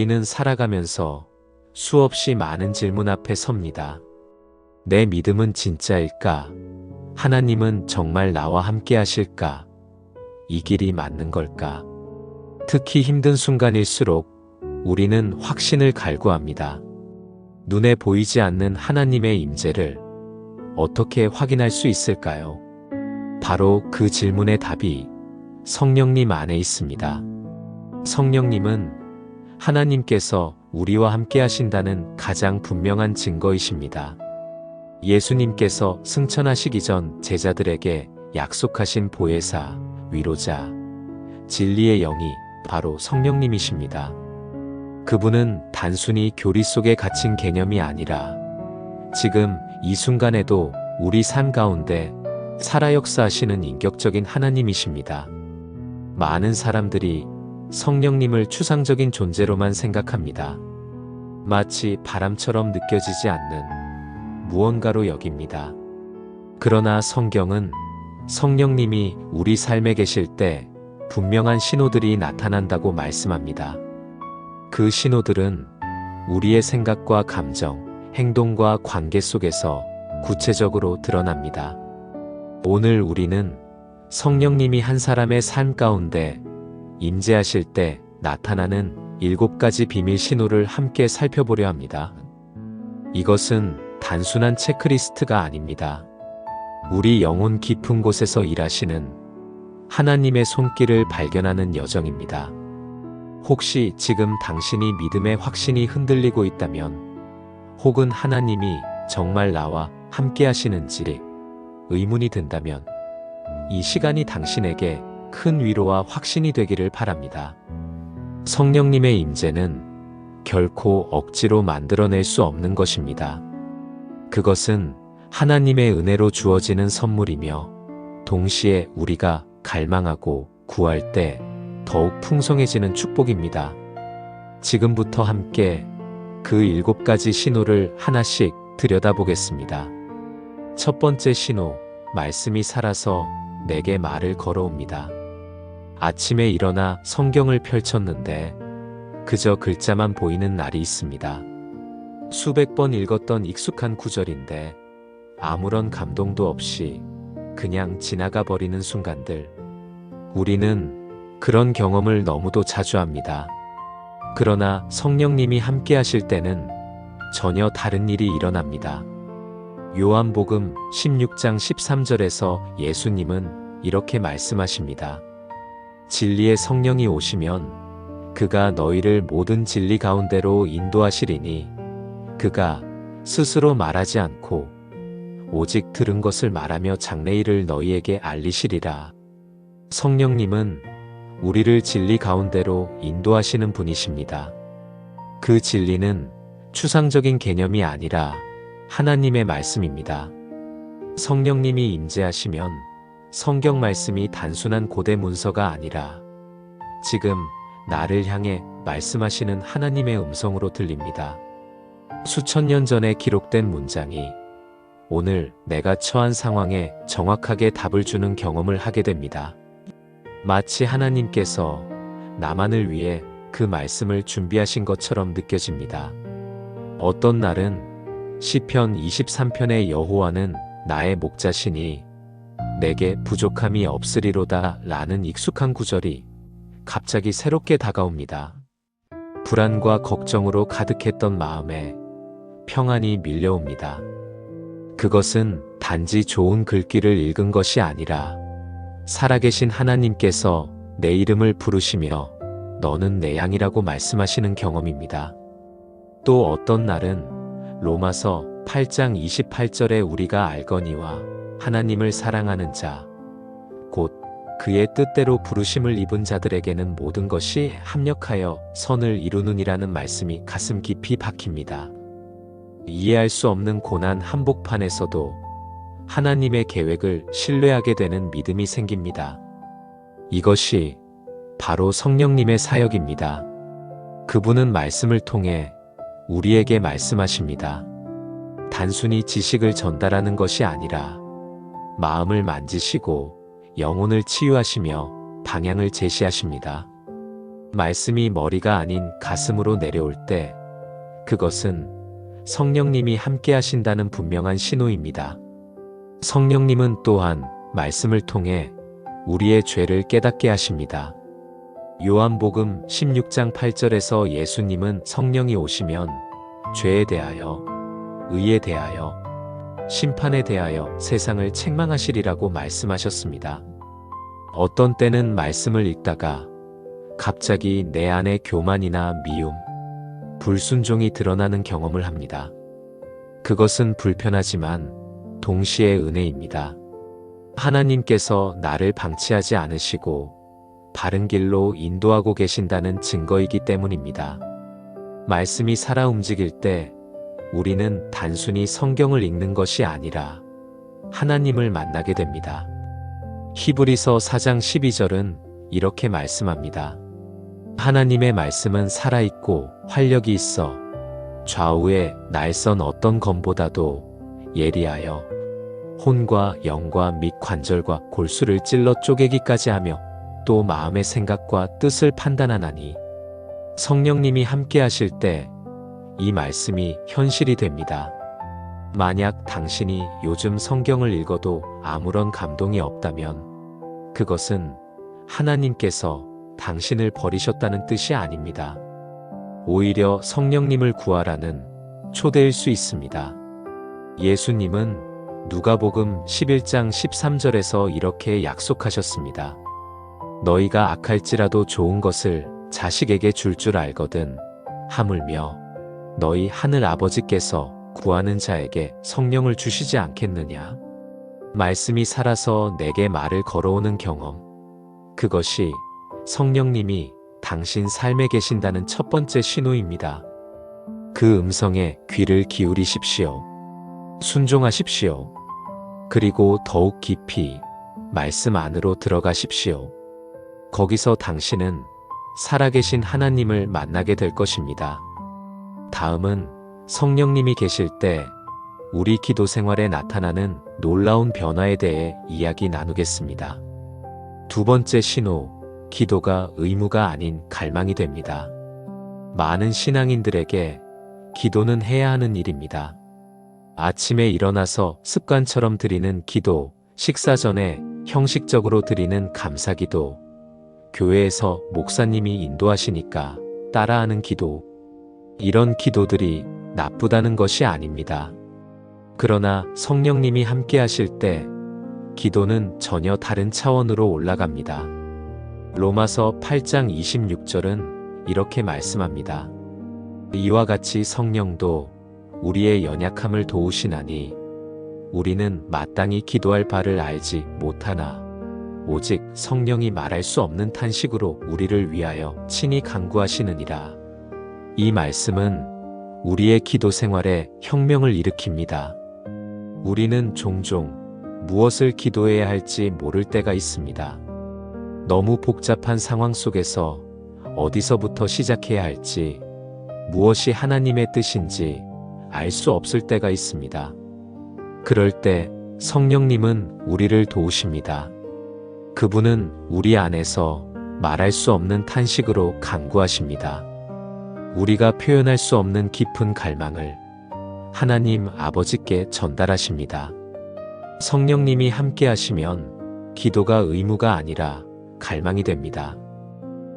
우리는 살아가면서 수없이 많은 질문 앞에 섭니다. 내 믿음은 진짜일까? 하나님은 정말 나와 함께 하실까? 이 길이 맞는 걸까? 특히 힘든 순간일수록 우리는 확신을 갈구합니다. 눈에 보이지 않는 하나님의 임재를 어떻게 확인할 수 있을까요? 바로 그 질문의 답이 성령님 안에 있습니다. 성령님은 하나님께서 우리와 함께 하신다는 가장 분명한 증거이십니다. 예수님께서 승천하시기 전 제자들에게 약속하신 보혜사, 위로자, 진리의 영이 바로 성령님이십니다. 그분은 단순히 교리 속에 갇힌 개념이 아니라 지금 이 순간에도 우리 삶 가운데 살아 역사하시는 인격적인 하나님이십니다. 많은 사람들이 성령님을 추상적인 존재로만 생각합니다. 마치 바람처럼 느껴지지 않는 무언가로 여깁니다. 그러나 성경은 성령님이 우리 삶에 계실 때 분명한 신호들이 나타난다고 말씀합니다. 그 신호들은 우리의 생각과 감정, 행동과 관계 속에서 구체적으로 드러납니다. 오늘 우리는 성령님이 한 사람의 삶 가운데 임재하실 때 나타나는 7가지 비밀 신호를 함께 살펴보려 합니다. 이것은 단순한 체크리스트가 아닙니다. 우리 영혼 깊은 곳에서 일하시는 하나님의 손길을 발견하는 여정입니다. 혹시 지금 당신이 믿음의 확신이 흔들리고 있다면, 혹은 하나님이 정말 나와 함께 하시는지 의문이 든다면, 이 시간이 당신에게 큰 위로와 확신이 되기를 바랍니다. 성령님의 임재는 결코 억지로 만들어낼 수 없는 것입니다. 그것은 하나님의 은혜로 주어지는 선물이며, 동시에 우리가 갈망하고 구할 때 더욱 풍성해지는 축복입니다. 지금부터 함께 그 7가지 신호를 하나씩 들여다보겠습니다. 첫 번째 신호, 말씀이 살아서 내게 말을 걸어옵니다. 아침에 일어나 성경을 펼쳤는데 그저 글자만 보이는 날이 있습니다. 수백 번 읽었던 익숙한 구절인데 아무런 감동도 없이 그냥 지나가 버리는 순간들. 우리는 그런 경험을 너무도 자주 합니다. 그러나 성령님이 함께 하실 때는 전혀 다른 일이 일어납니다. 요한복음 16장 13절에서 예수님은 이렇게 말씀하십니다. 진리의 성령이 오시면 그가 너희를 모든 진리 가운데로 인도하시리니 그가 스스로 말하지 않고 오직 들은 것을 말하며 장래일을 너희에게 알리시리라. 성령님은 우리를 진리 가운데로 인도하시는 분이십니다. 그 진리는 추상적인 개념이 아니라 하나님의 말씀입니다. 성령님이 임재하시면 성경 말씀이 단순한 고대 문서가 아니라 지금 나를 향해 말씀하시는 하나님의 음성으로 들립니다. 수천 년 전에 기록된 문장이 오늘 내가 처한 상황에 정확하게 답을 주는 경험을 하게 됩니다. 마치 하나님께서 나만을 위해 그 말씀을 준비하신 것처럼 느껴집니다. 어떤 날은 시편 23편의 여호와는 나의 목자시니 내게 부족함이 없으리로다 라는 익숙한 구절이 갑자기 새롭게 다가옵니다. 불안과 걱정으로 가득했던 마음에 평안이 밀려옵니다. 그것은 단지 좋은 글귀를 읽은 것이 아니라 살아계신 하나님께서 내 이름을 부르시며 너는 내 양이라고 말씀하시는 경험입니다. 또 어떤 날은 로마서 8장 28절에 우리가 알거니와 하나님을 사랑하는 자, 곧 그의 뜻대로 부르심을 입은 자들에게는 모든 것이 합력하여 선을 이루느니라는 말씀이 가슴 깊이 박힙니다. 이해할 수 없는 고난 한복판에서도 하나님의 계획을 신뢰하게 되는 믿음이 생깁니다. 이것이 바로 성령님의 사역입니다. 그분은 말씀을 통해 우리에게 말씀하십니다. 단순히 지식을 전달하는 것이 아니라 마음을 만지시고 영혼을 치유하시며 방향을 제시하십니다. 말씀이 머리가 아닌 가슴으로 내려올 때 그것은 성령님이 함께 하신다는 분명한 신호입니다. 성령님은 또한 말씀을 통해 우리의 죄를 깨닫게 하십니다. 요한복음 16장 8절에서 예수님은 성령이 오시면 죄에 대하여, 의에 대하여, 심판에 대하여 세상을 책망하시리라고 말씀하셨습니다. 어떤 때는 말씀을 읽다가 갑자기 내 안에 교만이나 미움, 불순종이 드러나는 경험을 합니다. 그것은 불편하지만 동시에 은혜입니다. 하나님께서 나를 방치하지 않으시고 바른 길로 인도하고 계신다는 증거이기 때문입니다. 말씀이 살아 움직일 때 우리는 단순히 성경을 읽는 것이 아니라 하나님을 만나게 됩니다. 히브리서 4장 12절은 이렇게 말씀합니다. 하나님의 말씀은 살아있고 활력이 있어 좌우에 날선 어떤 검보다도 예리하여 혼과 영과 및 관절과 골수를 찔러 쪼개기까지 하며 또 마음의 생각과 뜻을 판단하나니 성령님이 함께 하실 때 이 말씀이 현실이 됩니다. 만약 당신이 요즘 성경을 읽어도 아무런 감동이 없다면 그것은 하나님께서 당신을 버리셨다는 뜻이 아닙니다. 오히려 성령님을 구하라는 초대일 수 있습니다. 예수님은 누가복음 11장 13절에서 이렇게 약속하셨습니다. 너희가 악할지라도 좋은 것을 자식에게 줄 줄 알거든 하물며 너희 하늘 아버지께서 구하는 자에게 성령을 주시지 않겠느냐? 말씀이 살아서 내게 말을 걸어오는 경험. 그것이 성령님이 당신 삶에 계신다는 첫 번째 신호입니다. 그 음성에 귀를 기울이십시오. 순종하십시오. 그리고 더욱 깊이 말씀 안으로 들어가십시오. 거기서 당신은 살아계신 하나님을 만나게 될 것입니다. 다음은 성령님이 계실 때 우리 기도 생활에 나타나는 놀라운 변화에 대해 이야기 나누겠습니다. 두 번째 신호, 기도가 의무가 아닌 갈망이 됩니다. 많은 신앙인들에게 기도는 해야 하는 일입니다. 아침에 일어나서 습관처럼 드리는 기도, 식사 전에 형식적으로 드리는 감사기도, 교회에서 목사님이 인도하시니까 따라하는 기도, 이런 기도들이 나쁘다는 것이 아닙니다. 그러나 성령님이 함께 하실 때 기도는 전혀 다른 차원으로 올라갑니다. 로마서 8장 26절은 이렇게 말씀합니다. 이와 같이 성령도 우리의 연약함을 도우시나니 우리는 마땅히 기도할 바를 알지 못하나 오직 성령이 말할 수 없는 탄식으로 우리를 위하여 친히 간구하시느니라. 이 말씀은 우리의 기도 생활에 혁명을 일으킵니다. 우리는 종종 무엇을 기도해야 할지 모를 때가 있습니다. 너무 복잡한 상황 속에서 어디서부터 시작해야 할지, 무엇이 하나님의 뜻인지 알 수 없을 때가 있습니다. 그럴 때 성령님은 우리를 도우십니다. 그분은 우리 안에서 말할 수 없는 탄식으로 간구하십니다. 우리가 표현할 수 없는 깊은 갈망을 하나님 아버지께 전달하십니다. 성령님이 함께 하시면 기도가 의무가 아니라 갈망이 됩니다.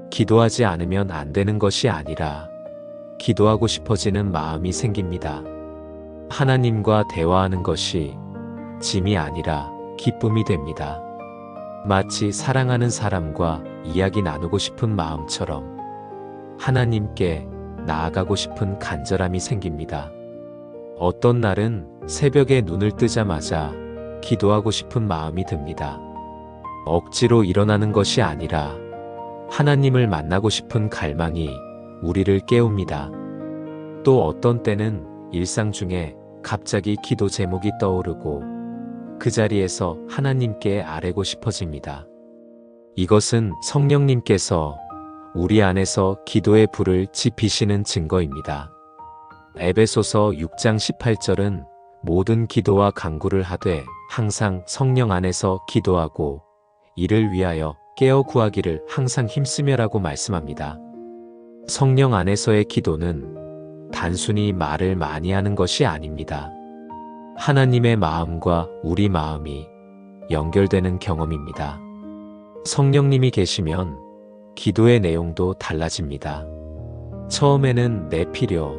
기도하지 않으면 안 되는 것이 아니라 기도하고 싶어지는 마음이 생깁니다. 하나님과 대화하는 것이 짐이 아니라 기쁨이 됩니다. 마치 사랑하는 사람과 이야기 나누고 싶은 마음처럼 하나님께 나아가고 싶은 간절함이 생깁니다. 어떤 날은 새벽에 눈을 뜨자마자 기도하고 싶은 마음이 듭니다. 억지로 일어나는 것이 아니라 하나님을 만나고 싶은 갈망이 우리를 깨웁니다. 또 어떤 때는 일상 중에 갑자기 기도 제목이 떠오르고 그 자리에서 하나님께 아뢰고 싶어집니다. 이것은 성령님께서 우리 안에서 기도의 불을 지피시는 증거입니다. 에베소서 6장 18절은 모든 기도와 간구를 하되 항상 성령 안에서 기도하고 이를 위하여 깨어 구하기를 항상 힘쓰며라고 말씀합니다. 성령 안에서의 기도는 단순히 말을 많이 하는 것이 아닙니다. 하나님의 마음과 우리 마음이 연결되는 경험입니다. 성령님이 계시면 기도의 내용도 달라집니다. 처음에는 내 필요,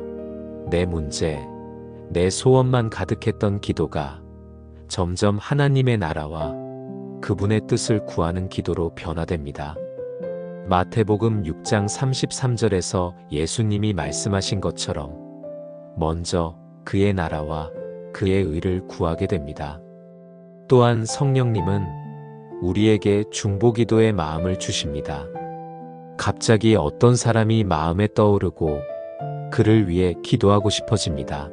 내 문제, 내 소원만 가득했던 기도가 점점 하나님의 나라와 그분의 뜻을 구하는 기도로 변화됩니다. 마태복음 6장 33절에서 예수님이 말씀하신 것처럼 먼저 그의 나라와 그의 의를 구하게 됩니다. 또한 성령님은 우리에게 중보기도의 마음을 주십니다. 갑자기 어떤 사람이 마음에 떠오르고 그를 위해 기도하고 싶어집니다.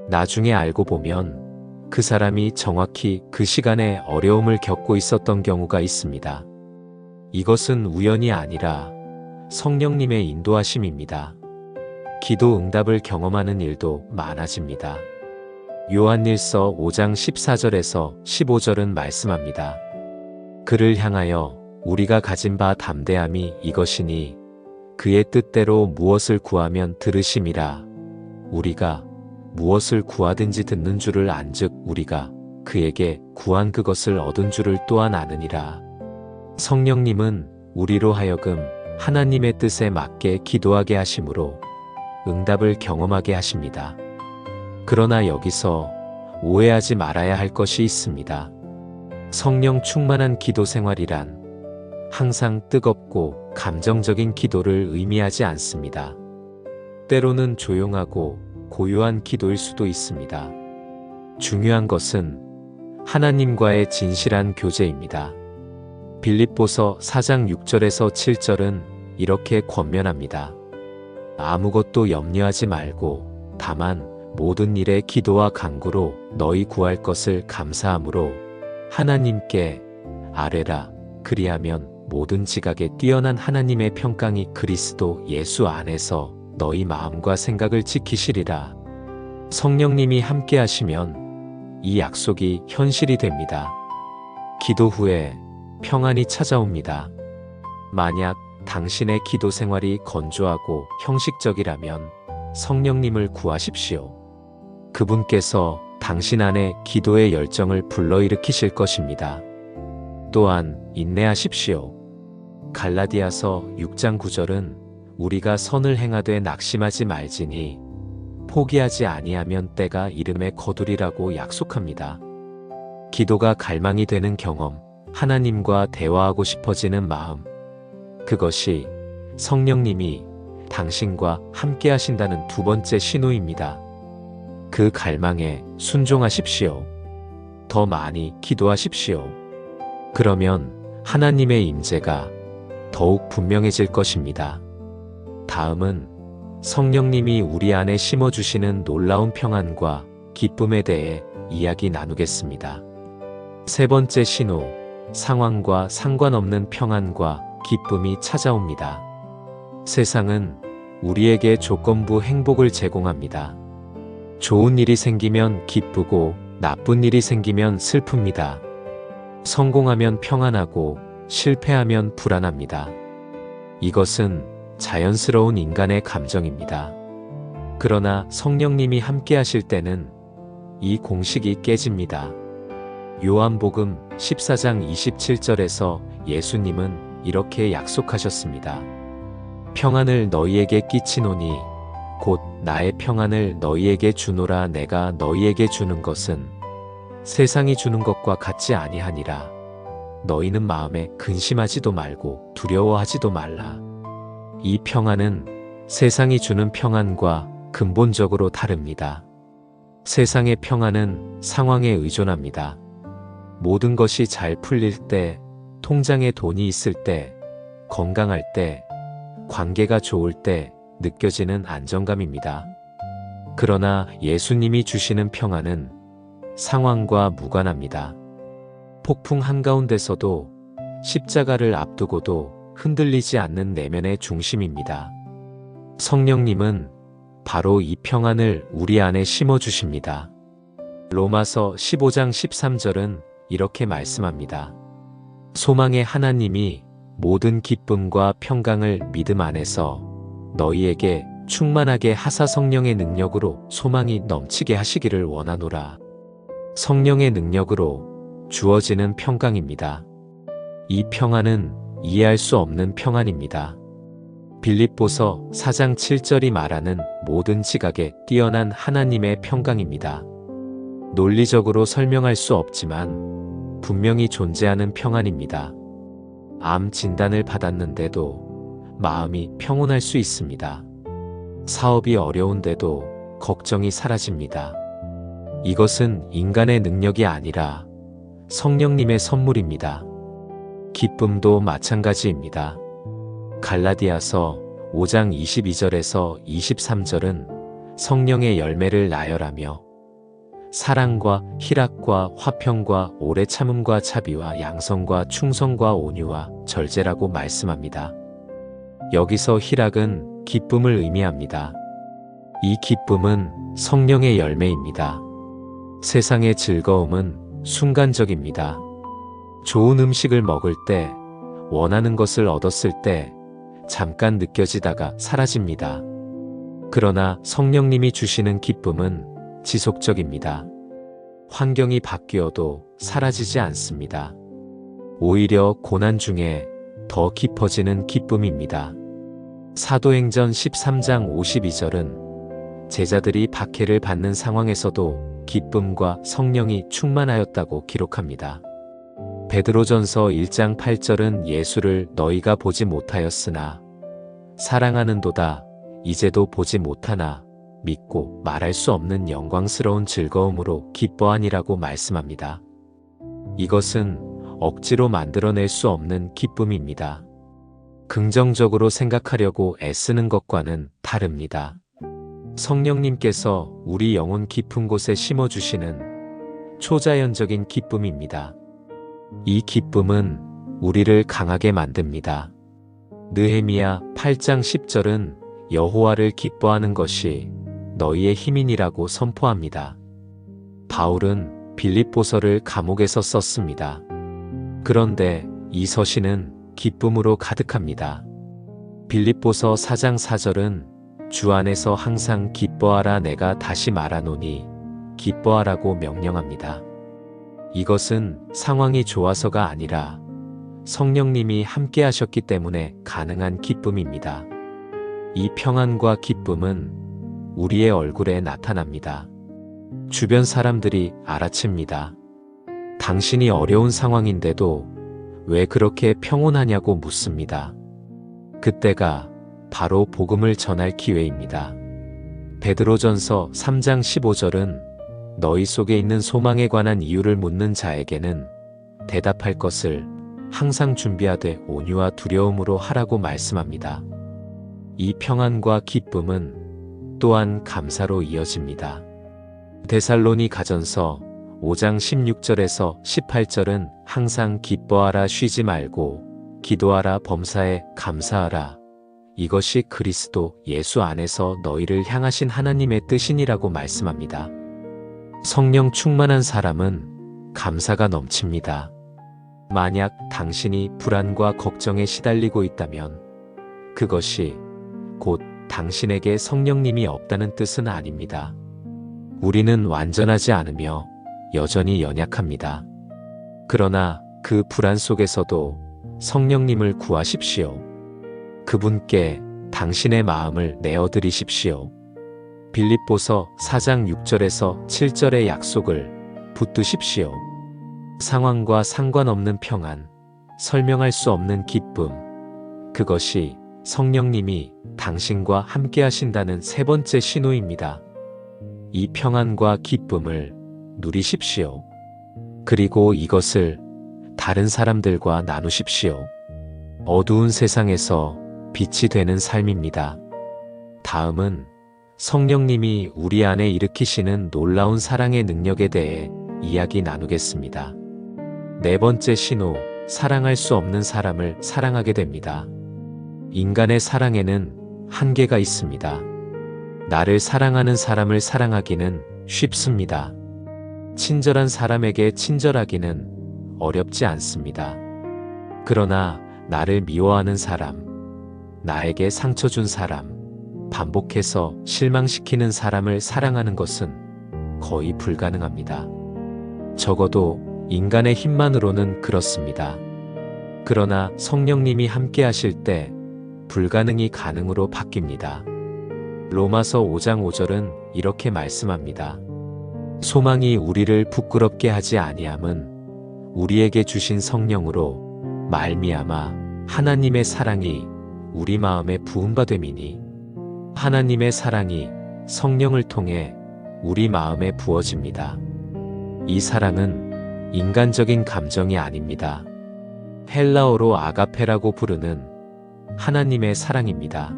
나중에 알고 보면 그 사람이 정확히 그 시간에 어려움을 겪고 있었던 경우가 있습니다. 이것은 우연이 아니라 성령님의 인도하심입니다. 기도 응답을 경험하는 일도 많아집니다. 요한일서 5장 14절에서 15절은 말씀합니다. 그를 향하여 우리가 가진 바 담대함이 이것이니 그의 뜻대로 무엇을 구하면 들으심이라. 우리가 무엇을 구하든지 듣는 줄을 안즉 우리가 그에게 구한 그것을 얻은 줄을 또한 아느니라. 성령님은 우리로 하여금 하나님의 뜻에 맞게 기도하게 하심으로 응답을 경험하게 하십니다. 그러나 여기서 오해하지 말아야 할 것이 있습니다. 성령 충만한 기도 생활이란 항상 뜨겁고 감정적인 기도를 의미하지 않습니다. 때로는 조용하고 고요한 기도일 수도 있습니다. 중요한 것은 하나님과의 진실한 교제입니다. 빌립보서 4장 6절에서 7절은 이렇게 권면합니다. 아무것도 염려하지 말고 다만 모든 일에 기도와 간구로 너희 구할 것을 감사함으로 하나님께 아뢰라. 그리하면 모든 지각에 뛰어난 하나님의 평강이 그리스도 예수 안에서 너희 마음과 생각을 지키시리라. 성령님이 함께 하시면 이 약속이 현실이 됩니다. 기도 후에 평안이 찾아옵니다. 만약 당신의 기도 생활이 건조하고 형식적이라면 성령님을 구하십시오. 그분께서 당신 안에 기도의 열정을 불러일으키실 것입니다. 또한 인내하십시오. 갈라디아서 6장 9절은 우리가 선을 행하되 낙심하지 말지니 포기하지 아니하면 때가 이름에 거두리라고 약속합니다. 기도가 갈망이 되는 경험, 하나님과 대화하고 싶어지는 마음, 그것이 성령님이 당신과 함께 하신다는 두 번째 신호입니다. 그 갈망에 순종하십시오. 더 많이 기도하십시오. 그러면 하나님의 임재가 더욱 분명해질 것입니다. 다음은 성령님이 우리 안에 심어주시는 놀라운 평안과 기쁨에 대해 이야기 나누겠습니다. 세 번째 신호, 상황과 상관없는 평안과 기쁨이 찾아옵니다. 세상은 우리에게 조건부 행복을 제공합니다. 좋은 일이 생기면 기쁘고 나쁜 일이 생기면 슬픕니다. 성공하면 평안하고 실패하면 불안합니다. 이것은 자연스러운 인간의 감정입니다. 그러나 성령님이 함께 하실 때는 이 공식이 깨집니다. 요한복음 14장 27절에서 예수님은 이렇게 약속하셨습니다. 평안을 너희에게 끼치노니 곧 나의 평안을 너희에게 주노라. 내가 너희에게 주는 것은 세상이 주는 것과 같지 아니하니라. 너희는 마음에 근심하지도 말고 두려워하지도 말라. 이 평안은 세상이 주는 평안과 근본적으로 다릅니다. 세상의 평안은 상황에 의존합니다. 모든 것이 잘 풀릴 때, 통장에 돈이 있을 때, 건강할 때, 관계가 좋을 때 느껴지는 안정감입니다. 그러나 예수님이 주시는 평안은 상황과 무관합니다. 폭풍 한가운데서도 십자가를 앞두고도 흔들리지 않는 내면의 중심입니다. 성령님은 바로 이 평안을 우리 안에 심어주십니다. 로마서 15장 13절은 이렇게 말씀합니다. 소망의 하나님이 모든 기쁨과 평강을 믿음 안에서 너희에게 충만하게 하사 성령의 능력으로 소망이 넘치게 하시기를 원하노라. 성령의 능력으로 주어지는 평강입니다. 이 평안은 이해할 수 없는 평안입니다. 빌립보서 4장 7절이 말하는 모든 지각에 뛰어난 하나님의 평강입니다. 논리적으로 설명할 수 없지만 분명히 존재하는 평안입니다. 암 진단을 받았는데도 마음이 평온할 수 있습니다. 사업이 어려운데도 걱정이 사라집니다. 이것은 인간의 능력이 아니라 성령님의 선물입니다. 기쁨도 마찬가지입니다. 갈라디아서 5장 22절에서 23절은 성령의 열매를 나열하며 사랑과 희락과 화평과 오래 참음과 자비와 양성과 충성과 온유와 절제라고 말씀합니다. 여기서 희락은 기쁨을 의미합니다. 이 기쁨은 성령의 열매입니다. 세상의 즐거움은 순간적입니다. 좋은 음식을 먹을 때, 원하는 것을 얻었을 때 잠깐 느껴지다가 사라집니다. 그러나 성령님이 주시는 기쁨은 지속적입니다. 환경이 바뀌어도 사라지지 않습니다. 오히려 고난 중에 더 깊어지는 기쁨입니다. 사도행전 13장 52절은 제자들이 박해를 받는 상황에서도 기쁨과 성령이 충만하였다고 기록합니다. 베드로전서 1장 8절은 예수를 너희가 보지 못하였으나 사랑하는도다 이제도 보지 못하나 믿고 말할 수 없는 영광스러운 즐거움으로 기뻐하니라고 말씀합니다. 이것은 억지로 만들어낼 수 없는 기쁨입니다. 긍정적으로 생각하려고 애쓰는 것과는 다릅니다. 성령님께서 우리 영혼 깊은 곳에 심어주시는 초자연적인 기쁨입니다. 이 기쁨은 우리를 강하게 만듭니다. 느헤미야 8장 10절은 여호와를 기뻐하는 것이 너희의 힘이니라고 선포합니다. 바울은 빌립보서를 감옥에서 썼습니다. 그런데 이 서신은 기쁨으로 가득합니다. 빌립보서 4장 4절은 주 안에서 항상 기뻐하라 내가 다시 말하노니 기뻐하라고 명령합니다. 이것은 상황이 좋아서가 아니라 성령님이 함께 하셨기 때문에 가능한 기쁨입니다. 이 평안과 기쁨은 우리의 얼굴에 나타납니다. 주변 사람들이 알아챕니다. 당신이 어려운 상황인데도 왜 그렇게 평온하냐고 묻습니다. 그때가 바로 복음을 전할 기회입니다. 베드로전서 3장 15절은 너희 속에 있는 소망에 관한 이유를 묻는 자에게는 대답할 것을 항상 준비하되 온유와 두려움으로 하라고 말씀합니다. 이 평안과 기쁨은 또한 감사로 이어집니다. 데살로니 가전서 5장 16절에서 18절은 항상 기뻐하라 쉬지 말고 기도하라 범사에 감사하라 이것이 그리스도 예수 안에서 너희를 향하신 하나님의 뜻이니라고 말씀합니다. 성령 충만한 사람은 감사가 넘칩니다. 만약 당신이 불안과 걱정에 시달리고 있다면 그것이 곧 당신에게 성령님이 없다는 뜻은 아닙니다. 우리는 완전하지 않으며 여전히 연약합니다. 그러나 그 불안 속에서도 성령님을 구하십시오. 그분께 당신의 마음을 내어드리십시오. 빌립보서 4장 6절에서 7절의 약속을 붙드십시오. 상황과 상관없는 평안, 설명할 수 없는 기쁨, 그것이 성령님이 당신과 함께 하신다는 세 번째 신호입니다. 이 평안과 기쁨을 누리십시오. 그리고 이것을 다른 사람들과 나누십시오. 어두운 세상에서 빛이 되는 삶입니다. 다음은 성령님이 우리 안에 일으키시는 놀라운 사랑의 능력에 대해 이야기 나누겠습니다. 네 번째 신호, 사랑할 수 없는 사람을 사랑하게 됩니다. 인간의 사랑에는 한계가 있습니다. 나를 사랑하는 사람을 사랑하기는 쉽습니다. 친절한 사람에게 친절하기는 어렵지 않습니다. 그러나 나를 미워하는 사람, 나에게 상처 준 사람, 반복해서 실망시키는 사람을 사랑하는 것은 거의 불가능합니다. 적어도 인간의 힘만으로는 그렇습니다. 그러나 성령님이 함께 하실 때 불가능이 가능으로 바뀝니다. 로마서 5장 5절은 이렇게 말씀합니다. 소망이 우리를 부끄럽게 하지 아니함은 우리에게 주신 성령으로 말미암아 하나님의 사랑이 우리 마음에 부음바 됨이니. 하나님의 사랑이 성령을 통해 우리 마음에 부어집니다. 이 사랑은 인간적인 감정이 아닙니다. 헬라어로 아가페라고 부르는 하나님의 사랑입니다.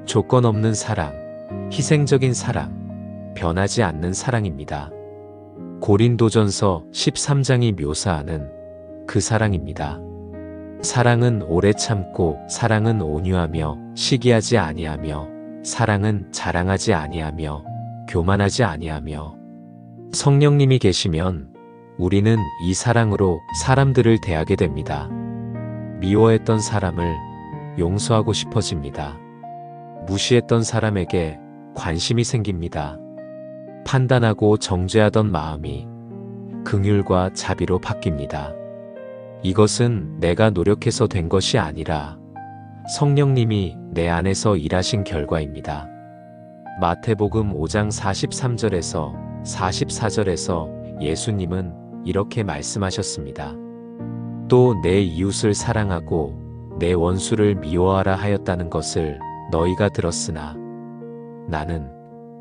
조건 없는 사랑, 희생적인 사랑, 변하지 않는 사랑입니다. 고린도전서 13장이 묘사하는 그 사랑입니다. 사랑은 오래 참고, 사랑은 온유하며, 시기하지 아니하며, 사랑은 자랑하지 아니하며, 교만하지 아니하며. 성령님이 계시면 우리는 이 사랑으로 사람들을 대하게 됩니다. 미워했던 사람을 용서하고 싶어집니다. 무시했던 사람에게 관심이 생깁니다. 판단하고 정죄하던 마음이 긍휼과 자비로 바뀝니다. 이것은 내가 노력해서 된 것이 아니라 성령님이 내 안에서 일하신 결과입니다. 마태복음 5장 43절에서 44절에서 예수님은 이렇게 말씀하셨습니다. 또 내 이웃을 사랑하고 내 원수를 미워하라 하였다는 것을 너희가 들었으나 나는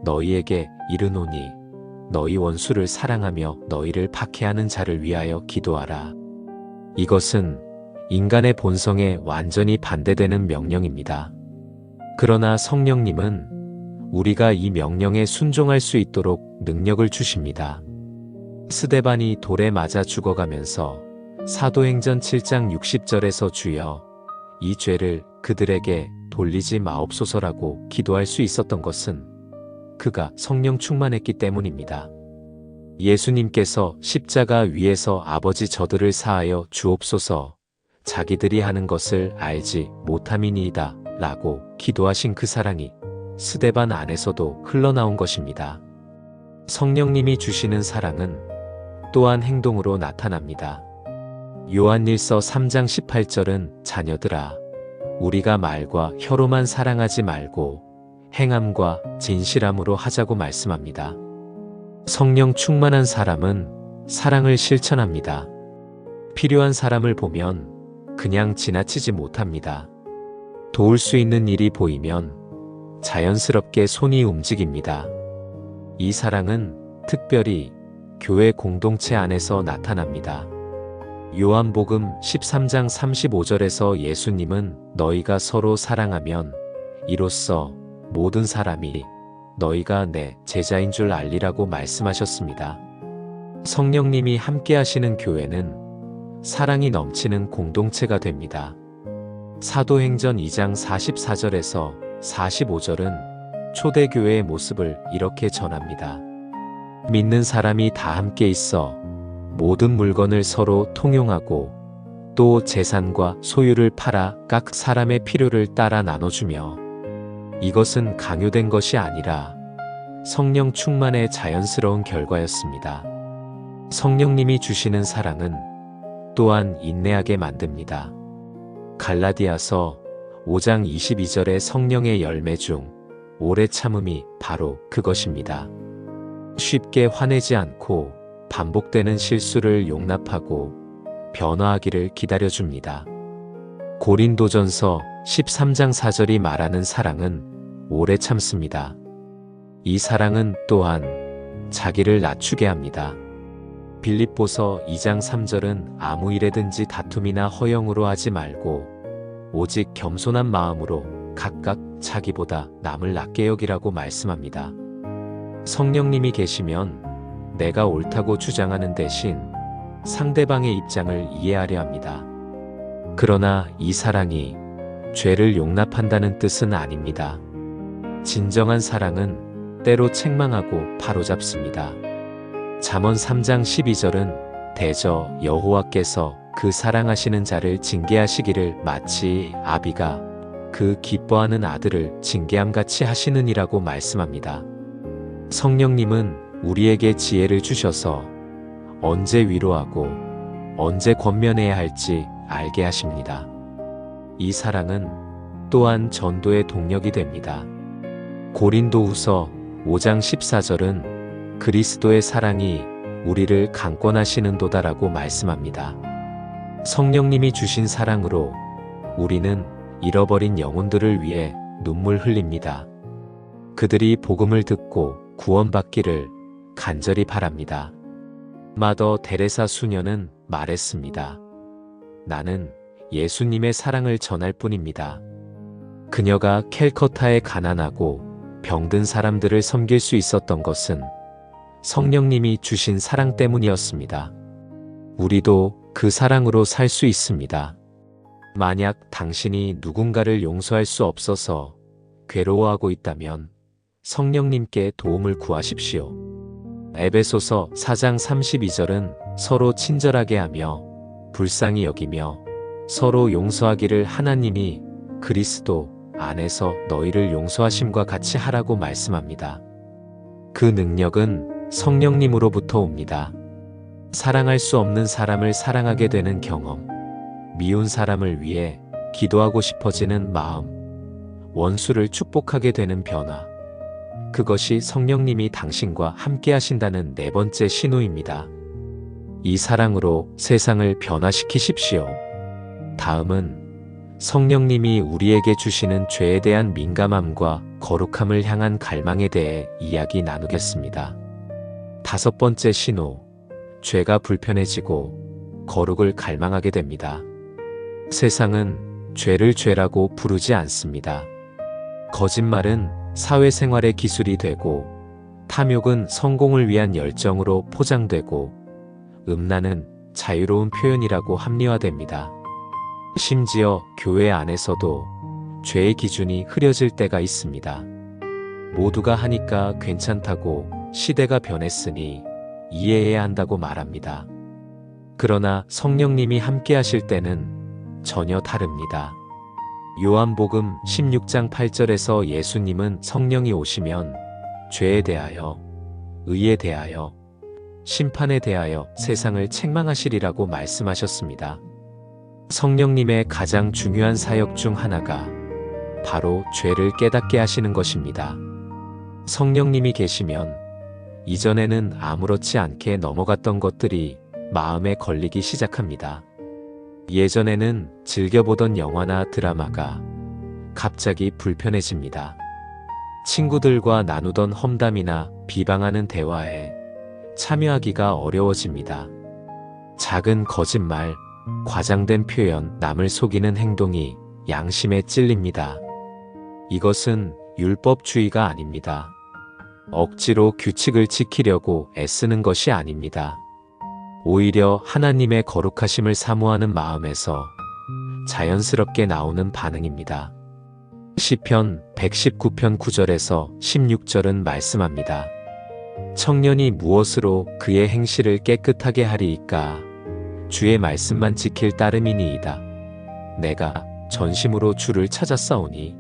너희에게 이르노니 너희 원수를 사랑하며 너희를 박해하는 자를 위하여 기도하라. 이것은 인간의 본성에 완전히 반대되는 명령입니다. 그러나 성령님은 우리가 이 명령에 순종할 수 있도록 능력을 주십니다. 스데반이 돌에 맞아 죽어가면서 사도행전 7장 60절에서 주여 이 죄를 그들에게 돌리지 마옵소서라고 기도할 수 있었던 것은 그가 성령 충만했기 때문입니다. 예수님께서 십자가 위에서 아버지 저들을 사하여 주옵소서 자기들이 하는 것을 알지 못함이니이다 라고 기도하신 그 사랑이 스데반 안에서도 흘러나온 것입니다. 성령님이 주시는 사랑은 또한 행동으로 나타납니다. 요한일서 3장 18절은 자녀들아 우리가 말과 혀로만 사랑하지 말고 행함과 진실함으로 하자고 말씀합니다. 성령 충만한 사람은 사랑을 실천합니다. 필요한 사람을 보면 그냥 지나치지 못합니다. 도울 수 있는 일이 보이면 자연스럽게 손이 움직입니다. 이 사랑은 특별히 교회 공동체 안에서 나타납니다. 요한복음 13장 35절에서 예수님은 너희가 서로 사랑하면 이로써 모든 사람이 너희가 내 제자인 줄 알리라고 말씀하셨습니다. 성령님이 함께 하시는 교회는 사랑이 넘치는 공동체가 됩니다. 사도행전 2장 44절에서 45절은 초대교회의 모습을 이렇게 전합니다. 믿는 사람이 다 함께 있어 모든 물건을 서로 통용하고 또 재산과 소유를 팔아 각 사람의 필요를 따라 나눠주며 이것은 강요된 것이 아니라 성령 충만의 자연스러운 결과였습니다. 성령님이 주시는 사랑은 또한 인내하게 만듭니다. 갈라디아서 5장 22절의 성령의 열매 중 오래 참음이 바로 그것입니다. 쉽게 화내지 않고 반복되는 실수를 용납하고 변화하기를 기다려줍니다. 고린도전서 13장 4절이 말하는 사랑은 오래 참습니다. 이 사랑은 또한 자기를 낮추게 합니다. 빌립보서 2장 3절은 아무 일에든지 다툼이나 허영으로 하지 말고 오직 겸손한 마음으로 각각 자기보다 남을 낮게 여기라고 말씀합니다. 성령님이 계시면 내가 옳다고 주장하는 대신 상대방의 입장을 이해하려 합니다. 그러나 이 사랑이 죄를 용납한다는 뜻은 아닙니다. 진정한 사랑은 때로 책망하고 바로잡습니다. 잠언 3장 12절은 대저 여호와께서 그 사랑하시는 자를 징계하시기를 마치 아비가 그 기뻐하는 아들을 징계함같이 하시느니라고 말씀합니다. 성령님은 우리에게 지혜를 주셔서 언제 위로하고 언제 권면해야 할지 알게 하십니다. 이 사랑은 또한 전도의 동력이 됩니다. 고린도후서 5장 14절은 그리스도의 사랑이 우리를 강권하시는도다라고 말씀합니다. 성령님이 주신 사랑으로 우리는 잃어버린 영혼들을 위해 눈물 흘립니다. 그들이 복음을 듣고 구원받기를 간절히 바랍니다. 마더 데레사 수녀는 말했습니다. 나는 예수님의 사랑을 전할 뿐입니다. 그녀가 캘커타의 가난하고 병든 사람들을 섬길 수 있었던 것은 성령님이 주신 사랑 때문이었습니다. 우리도 그 사랑으로 살 수 있습니다. 만약 당신이 누군가를 용서할 수 없어서 괴로워하고 있다면 성령님께 도움을 구하십시오. 에베소서 4장 32절은 서로 친절하게 하며 불쌍히 여기며 서로 용서하기를 하나님이 그리스도 안에서 너희를 용서하심과 같이 하라고 말씀합니다. 그 능력은 성령님으로부터 옵니다. 사랑할 수 없는 사람을 사랑하게 되는 경험, 미운 사람을 위해 기도하고 싶어지는 마음, 원수를 축복하게 되는 변화. 그것이 성령님이 당신과 함께 하신다는 네 번째 신호입니다. 이 사랑으로 세상을 변화시키십시오. 다음은 성령님이 우리에게 주시는 죄에 대한 민감함과 거룩함을 향한 갈망에 대해 이야기 나누겠습니다. 다섯 번째 신호, 죄가 불편해지고 거룩을 갈망하게 됩니다. 세상은 죄를 죄라고 부르지 않습니다. 거짓말은 사회생활의 기술이 되고 탐욕은 성공을 위한 열정으로 포장되고 음란은 자유로운 표현이라고 합리화됩니다. 심지어 교회 안에서도 죄의 기준이 흐려질 때가 있습니다. 모두가 하니까 괜찮다고 시대가 변했으니 이해해야 한다고 말합니다. 그러나 성령님이 함께 하실 때는 전혀 다릅니다. 요한복음 16장 8절에서 예수님은 성령이 오시면 죄에 대하여, 의에 대하여, 심판에 대하여 세상을 책망하시리라고 말씀하셨습니다. 성령님의 가장 중요한 사역 중 하나가 바로 죄를 깨닫게 하시는 것입니다. 성령님이 계시면 이전에는 아무렇지 않게 넘어갔던 것들이 마음에 걸리기 시작합니다. 예전에는 즐겨보던 영화나 드라마가 갑자기 불편해집니다. 친구들과 나누던 험담이나 비방하는 대화에 참여하기가 어려워집니다. 작은 거짓말, 과장된 표현, 남을 속이는 행동이 양심에 찔립니다. 이것은 율법주의가 아닙니다. 억지로 규칙을 지키려고 애쓰는 것이 아닙니다. 오히려 하나님의 거룩하심을 사모하는 마음에서 자연스럽게 나오는 반응입니다. 시편 119편 9절에서 16절은 말씀합니다. 청년이 무엇으로 그의 행실을 깨끗하게 하리이까? 주의 말씀만 지킬 따름이니이다. 내가 전심으로 주를 찾았사오니.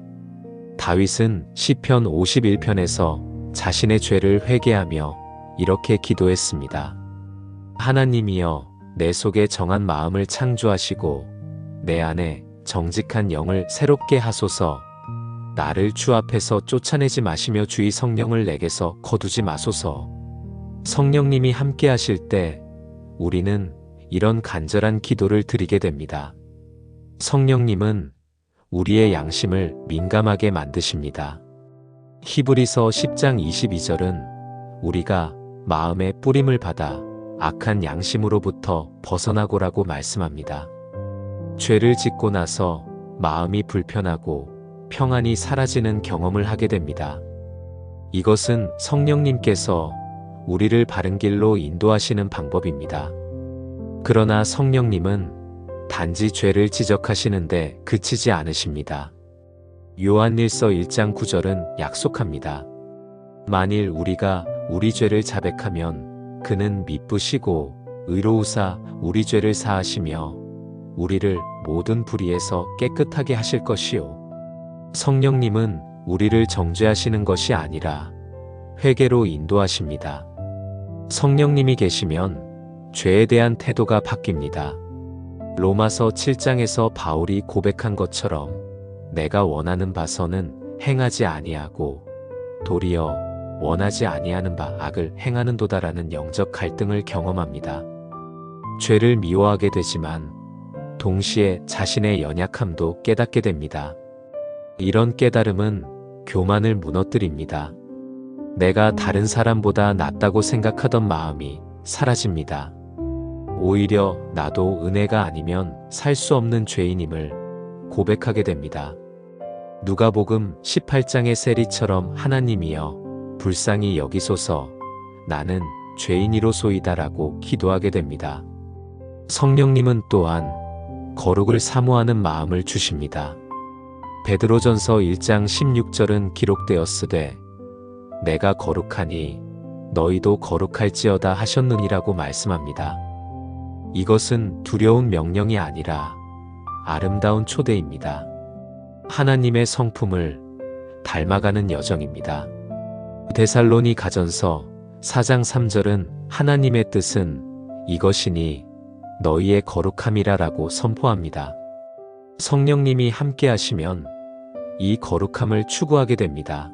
다윗은 시편 51편에서 자신의 죄를 회개하며 이렇게 기도했습니다. 하나님이여, 내 속에 정한 마음을 창조하시고 내 안에 정직한 영을 새롭게 하소서. 나를 주 앞에서 쫓아내지 마시며 주의 성령을 내게서 거두지 마소서. 성령님이 함께 하실 때 우리는 이런 간절한 기도를 드리게 됩니다. 성령님은 우리의 양심을 민감하게 만드십니다. 히브리서 10장 22절은 우리가 마음의 뿌림을 받아 악한 양심으로부터 벗어나고라고 말씀합니다. 죄를 짓고 나서 마음이 불편하고 평안이 사라지는 경험을 하게 됩니다. 이것은 성령님께서 우리를 바른 길로 인도하시는 방법입니다. 그러나 성령님은 단지 죄를 지적하시는데 그치지 않으십니다. 요한일서 1장 9절은 약속합니다. 만일 우리가 우리 죄를 자백하면 그는 미쁘시고 의로우사 우리 죄를 사하시며 우리를 모든 불의에서 깨끗하게 하실 것이요. 성령님은 우리를 정죄하시는 것이 아니라 회개로 인도하십니다. 성령님이 계시면 죄에 대한 태도가 바뀝니다. 로마서 7장에서 바울이 고백한 것처럼 내가 원하는 바서는 행하지 아니하고 도리어 원하지 아니하는 바 악을 행하는도다라는 영적 갈등을 경험합니다. 죄를 미워하게 되지만 동시에 자신의 연약함도 깨닫게 됩니다. 이런 깨달음은 교만을 무너뜨립니다. 내가 다른 사람보다 낫다고 생각하던 마음이 사라집니다. 오히려 나도 은혜가 아니면 살 수 없는 죄인임을 고백하게 됩니다. 누가복음 18장의 세리처럼 하나님이여 불쌍히 여기소서 나는 죄인이로소이다라고 기도하게 됩니다. 성령님은 또한 거룩을 사모하는 마음을 주십니다. 베드로전서 1장 16절은 기록되었으되 내가 거룩하니 너희도 거룩할지어다 하셨느니라고 말씀합니다. 이것은 두려운 명령이 아니라 아름다운 초대입니다. 하나님의 성품을 닮아가는 여정입니다. 데살로니 가전서 4장 3절은 하나님의 뜻은 이것이니 너희의 거룩함이라라고 선포합니다. 성령님이 함께 하시면 이 거룩함을 추구하게 됩니다.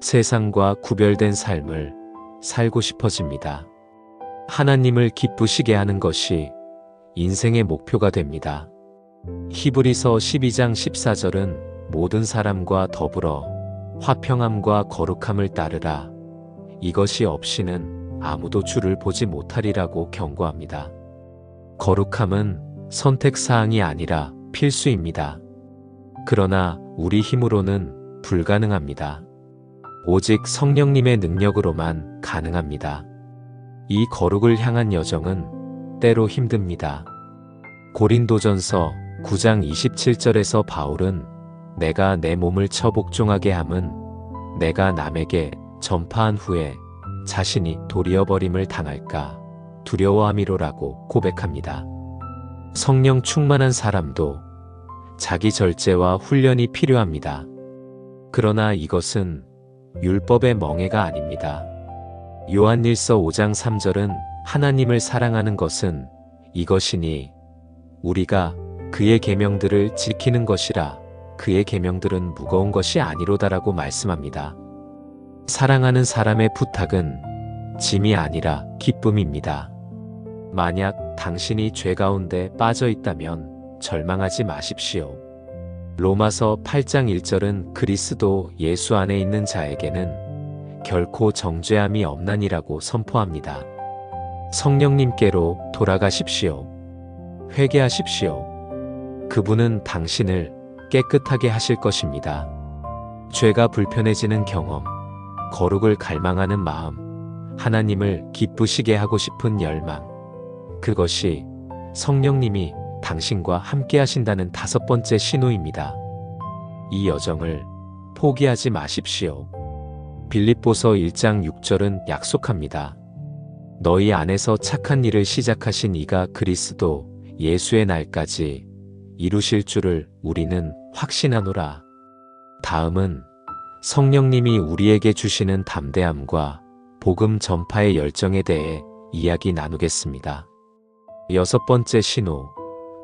세상과 구별된 삶을 살고 싶어집니다. 하나님을 기쁘시게 하는 것이 인생의 목표가 됩니다. 히브리서 12장 14절은 모든 사람과 더불어 화평함과 거룩함을 따르라. 이것이 없이는 아무도 주를 보지 못하리라고 경고합니다. 거룩함은 선택사항이 아니라 필수입니다. 그러나 우리 힘으로는 불가능합니다. 오직 성령님의 능력으로만 가능합니다. 이 거룩을 향한 여정은 때로 힘듭니다. 고린도전서 9장 27절에서 바울은 내가 내 몸을 처 복종하게 함은 내가 남에게 전파한 후에 자신이 도리어버림을 당할까 두려워함이로라고 고백합니다. 성령 충만한 사람도 자기 절제와 훈련이 필요합니다. 그러나 이것은 율법의 멍해가 아닙니다. 요한일서 5장 3절은 하나님을 사랑하는 것은 이것이니 우리가 그의 계명들을 지키는 것이라 그의 계명들은 무거운 것이 아니로다라고 말씀합니다. 사랑하는 사람의 부탁은 짐이 아니라 기쁨입니다. 만약 당신이 죄 가운데 빠져 있다면 절망하지 마십시오. 로마서 8장 1절은 그리스도 예수 안에 있는 자에게는 결코 정죄함이 없나니라고 선포합니다. 성령님께로 돌아가십시오. 회개하십시오. 그분은 당신을 깨끗하게 하실 것입니다. 죄가 불편해지는 경험, 거룩을 갈망하는 마음, 하나님을 기쁘시게 하고 싶은 열망, 그것이 성령님이 당신과 함께 하신다는 5번째 신호입니다. 이 여정을 포기하지 마십시오. 빌립보서 1장 6절은 약속합니다. 너희 안에서 착한 일을 시작하신 이가 그리스도 예수의 날까지 이루실 줄을 우리는 확신하노라. 다음은 성령님이 우리에게 주시는 담대함과 복음 전파의 열정에 대해 이야기 나누겠습니다. 6번째 신호,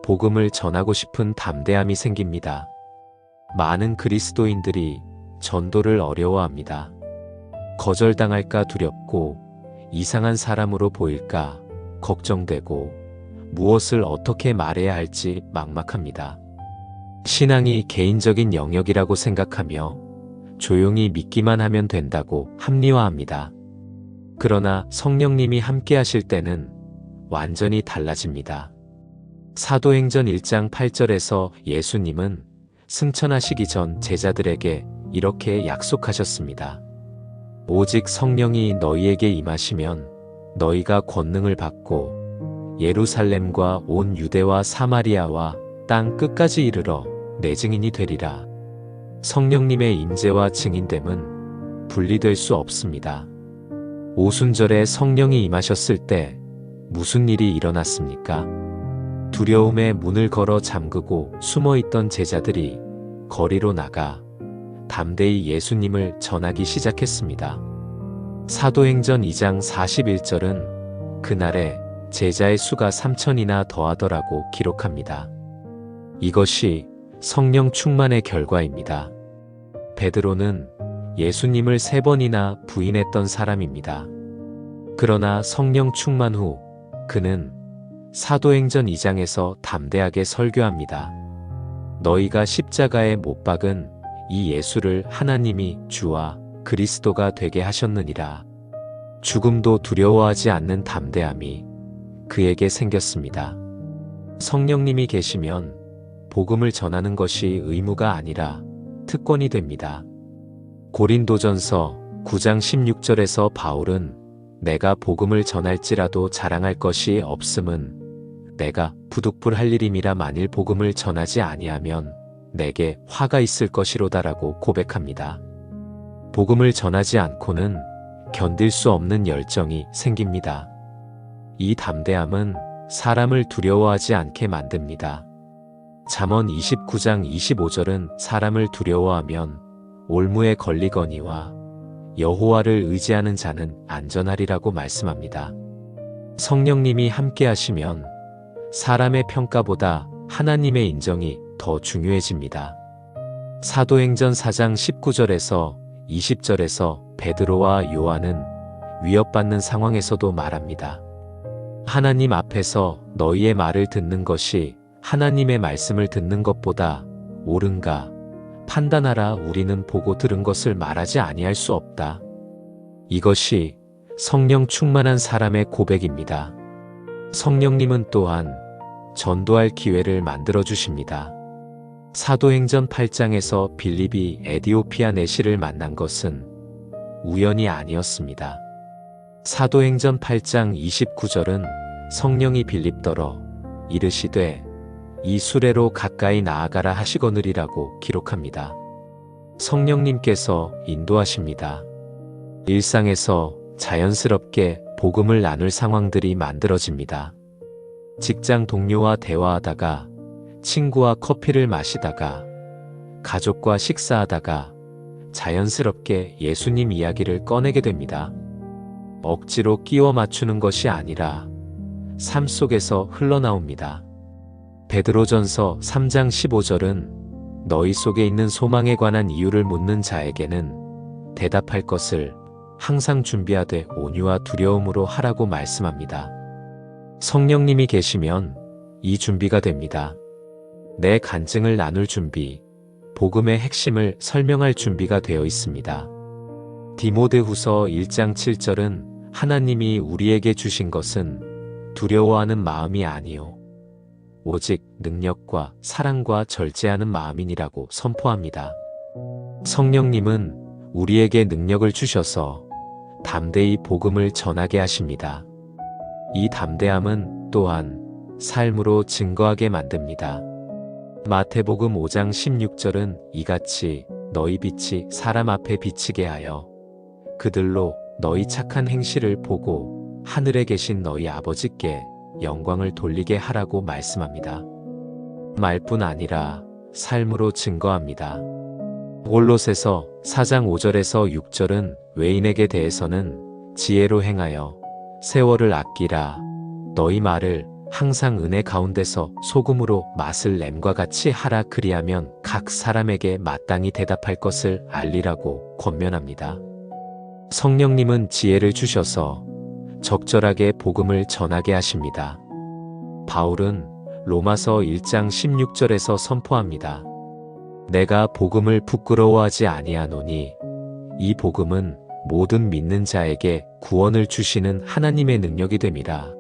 복음을 전하고 싶은 담대함이 생깁니다. 많은 그리스도인들이 전도를 어려워합니다. 거절당할까 두렵고 이상한 사람으로 보일까 걱정되고 무엇을 어떻게 말해야 할지 막막합니다. 신앙이 개인적인 영역이라고 생각하며 조용히 믿기만 하면 된다고 합리화합니다. 그러나 성령님이 함께 하실 때는 완전히 달라집니다. 사도행전 1장 8절에서 예수님은 승천하시기 전 제자들에게 이렇게 약속하셨습니다. 오직 성령이 너희에게 임하시면 너희가 권능을 받고 예루살렘과 온 유대와 사마리아와 땅 끝까지 이르러 내 증인이 되리라. 성령님의 임재와 증인됨은 분리될 수 없습니다. 오순절에 성령이 임하셨을 때 무슨 일이 일어났습니까? 두려움에 문을 걸어 잠그고 숨어있던 제자들이 거리로 나가 담대히 예수님을 전하기 시작했습니다. 사도행전 2장 41절은 그날에 제자의 수가 3,000이나 더하더라고 기록합니다. 이것이 성령 충만의 결과입니다. 베드로는 예수님을 3번이나 부인했던 사람입니다. 그러나 성령 충만 후 그는 사도행전 2장에서 담대하게 설교합니다. 너희가 십자가에 못 박은 이 예수를 하나님이 주와 그리스도가 되게 하셨느니라. 죽음도 두려워하지 않는 담대함이 그에게 생겼습니다. 성령님이 계시면 복음을 전하는 것이 의무가 아니라 특권이 됩니다. 고린도전서 9장 16절에서 바울은 내가 복음을 전할지라도 자랑할 것이 없음은 내가 부득불할 일임이라 만일 복음을 전하지 아니하면 내게 화가 있을 것이로다라고 고백합니다. 복음을 전하지 않고는 견딜 수 없는 열정이 생깁니다. 이 담대함은 사람을 두려워하지 않게 만듭니다. 잠언 29장 25절은 사람을 두려워하면 올무에 걸리거니와 여호와를 의지하는 자는 안전하리라고 말씀합니다. 성령님이 함께 하시면 사람의 평가보다 하나님의 인정이 더 중요해집니다. 사도행전 4장 19절에서 20절에서 베드로와 요한은 위협받는 상황에서도 말합니다. 하나님 앞에서 너희의 말을 듣는 것이 하나님의 말씀을 듣는 것보다 옳은가 판단하라. 우리는 보고 들은 것을 말하지 아니할 수 없다. 이것이 성령 충만한 사람의 고백입니다. 성령님은 또한 전도할 기회를 만들어 주십니다. 사도행전 8장에서 빌립이 에디오피아 내시를 만난 것은 우연이 아니었습니다. 사도행전 8장 29절은 성령이 빌립더러 이르시되 이 수레로 가까이 나아가라 하시거느리라고 기록합니다. 성령님께서 인도하십니다. 일상에서 자연스럽게 복음을 나눌 상황들이 만들어집니다. 직장 동료와 대화하다가, 친구와 커피를 마시다가, 가족과 식사하다가 자연스럽게 예수님 이야기를 꺼내게 됩니다. 억지로 끼워 맞추는 것이 아니라 삶 속에서 흘러나옵니다. 베드로전서 3장 15절은 너희 속에 있는 소망에 관한 이유를 묻는 자에게는 대답할 것을 항상 준비하되 온유와 두려움으로 하라고 말씀합니다. 성령님이 계시면 이 준비가 됩니다. 내 간증을 나눌 준비, 복음의 핵심을 설명할 준비가 되어 있습니다. 디모데후서 1장 7절은 하나님이 우리에게 주신 것은 두려워하는 마음이 아니요 오직 능력과 사랑과 절제하는 마음이니라고 선포합니다. 성령님은 우리에게 능력을 주셔서 담대히 복음을 전하게 하십니다. 이 담대함은 또한 삶으로 증거하게 만듭니다. 마태복음 5장 16절은 이같이 너희 빛이 사람 앞에 비치게 하여 그들로 너희 착한 행실을 보고 하늘에 계신 너희 아버지께 영광을 돌리게 하라고 말씀합니다. 말뿐 아니라 삶으로 증거합니다. 골로새서 4장 5절에서 6절은 외인에게 대해서는 지혜로 행하여 세월을 아끼라. 너희 말을 항상 은혜 가운데서 소금으로 맛을 냄과 같이 하라. 그리하면 각 사람에게 마땅히 대답할 것을 알리라고 권면합니다. 성령님은 지혜를 주셔서 적절하게 복음을 전하게 하십니다. 바울은 로마서 1장 16절에서 선포합니다. 내가 복음을 부끄러워하지 아니하노니 이 복음은 모든 믿는 자에게 구원을 주시는 하나님의 능력이 됨이라.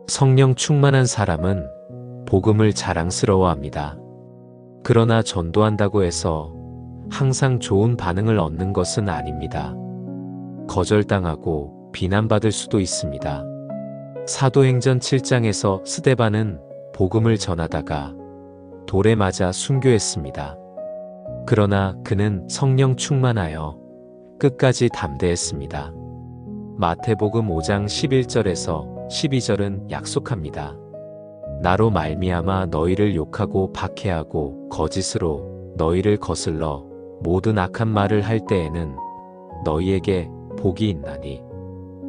성령 충만한 사람은 복음을 자랑스러워합니다. 그러나 전도한다고 해서 항상 좋은 반응을 얻는 것은 아닙니다. 거절당하고 비난받을 수도 있습니다. 사도행전 7장에서 스데반은 복음을 전하다가 돌에 맞아 순교했습니다. 그러나 그는 성령 충만하여 끝까지 담대했습니다. 마태복음 5장 11절에서 12절은 약속합니다. 나로 말미암아 너희를 욕하고 박해하고 거짓으로 너희를 거슬러 모든 악한 말을 할 때에는 너희에게 복이 있나니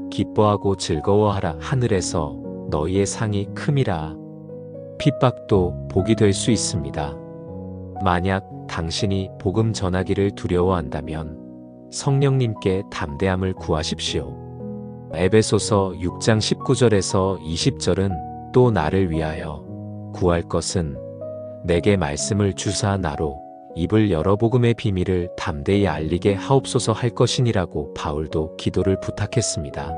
기뻐하고 즐거워하라. 하늘에서 너희의 상이 큼이라. 핍박도 복이 될 수 있습니다. 만약 당신이 복음 전하기를 두려워한다면 성령님께 담대함을 구하십시오. 에베소서 6장 19절에서 20절은 또 나를 위하여 구할 것은 내게 말씀을 주사 나로 입을 열어 복음의 비밀을 담대히 알리게 하옵소서 할 것이니라고 바울도 기도를 부탁했습니다.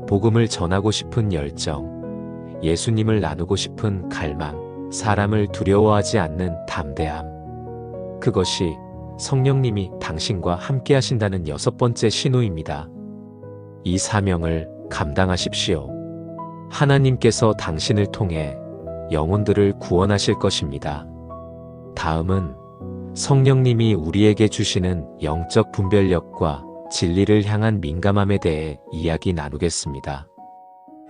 복음을 전하고 싶은 열정, 예수님을 나누고 싶은 갈망, 사람을 두려워하지 않는 담대함. 그것이 성령님이 당신과 함께 하신다는 6번째 신호입니다. 이 사명을 감당하십시오. 하나님께서 당신을 통해 영혼들을 구원하실 것입니다. 다음은 성령님이 우리에게 주시는 영적 분별력과 진리를 향한 민감함에 대해 이야기 나누겠습니다.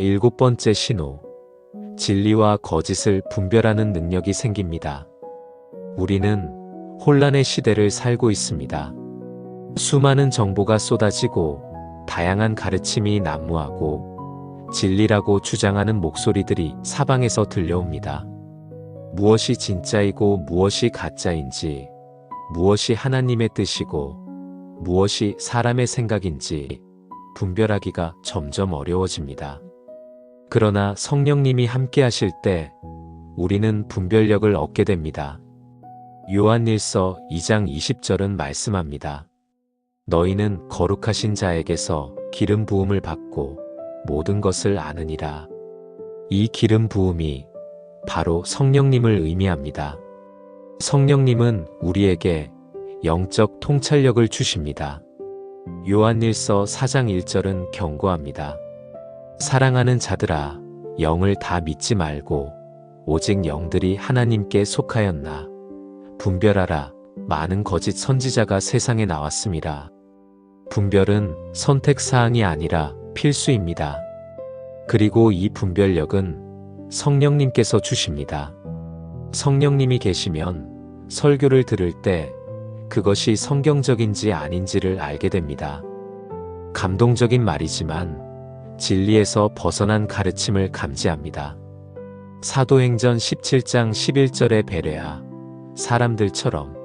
7번째 신호, 진리와 거짓을 분별하는 능력이 생깁니다. 우리는 혼란의 시대를 살고 있습니다. 수많은 정보가 쏟아지고 다양한 가르침이 난무하고 진리라고 주장하는 목소리들이 사방에서 들려옵니다. 무엇이 진짜이고 무엇이 가짜인지, 무엇이 하나님의 뜻이고 무엇이 사람의 생각인지 분별하기가 점점 어려워집니다. 그러나 성령님이 함께 하실 때 우리는 분별력을 얻게 됩니다. 요한일서 2장 20절은 말씀합니다. 너희는 거룩하신 자에게서 기름 부음을 받고 모든 것을 아느니라. 이 기름 부음이 바로 성령님을 의미합니다. 성령님은 우리에게 영적 통찰력을 주십니다. 요한일서 4장 1절은 경고합니다. 사랑하는 자들아, 영을 다 믿지 말고 오직 영들이 하나님께 속하였나 분별하라. 많은 거짓 선지자가 세상에 나왔습니다. 분별은 선택사항이 아니라 필수입니다. 그리고 이 분별력은 성령님께서 주십니다. 성령님이 계시면 설교를 들을 때 그것이 성경적인지 아닌지를 알게 됩니다. 감동적인 말이지만 진리에서 벗어난 가르침을 감지합니다. 사도행전 17장 11절의 베레아, 사람들처럼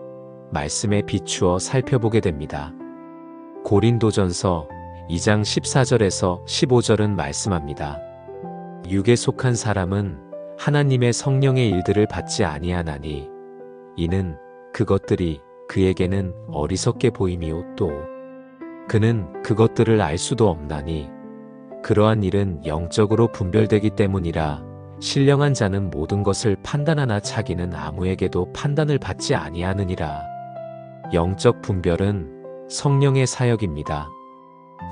말씀에 비추어 살펴보게 됩니다. 고린도전서 2장 14절에서 15절은 말씀합니다. 육에 속한 사람은 하나님의 성령의 일들을 받지 아니하나니 이는 그것들이 그에게는 어리석게 보임이요 또 그는 그것들을 알 수도 없나니 그러한 일은 영적으로 분별되기 때문이라. 신령한 자는 모든 것을 판단하나 자기는 아무에게도 판단을 받지 아니하느니라. 영적 분별은 성령의 사역입니다.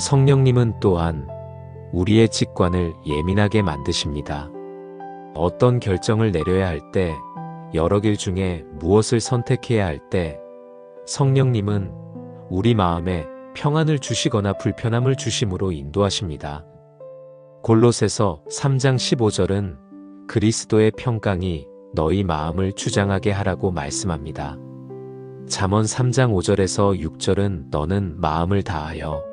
성령님은 또한 우리의 직관을 예민하게 만드십니다. 어떤 결정을 내려야 할 때, 여러 길 중에 무엇을 선택해야 할 때, 성령님은 우리 마음에 평안을 주시거나 불편함을 주심으로 인도하십니다. 골로새서 3장 15절은 그리스도의 평강이 너희 마음을 주장하게 하라고 말씀합니다. 잠언 3장 5절에서 6절은 너는 마음을 다하여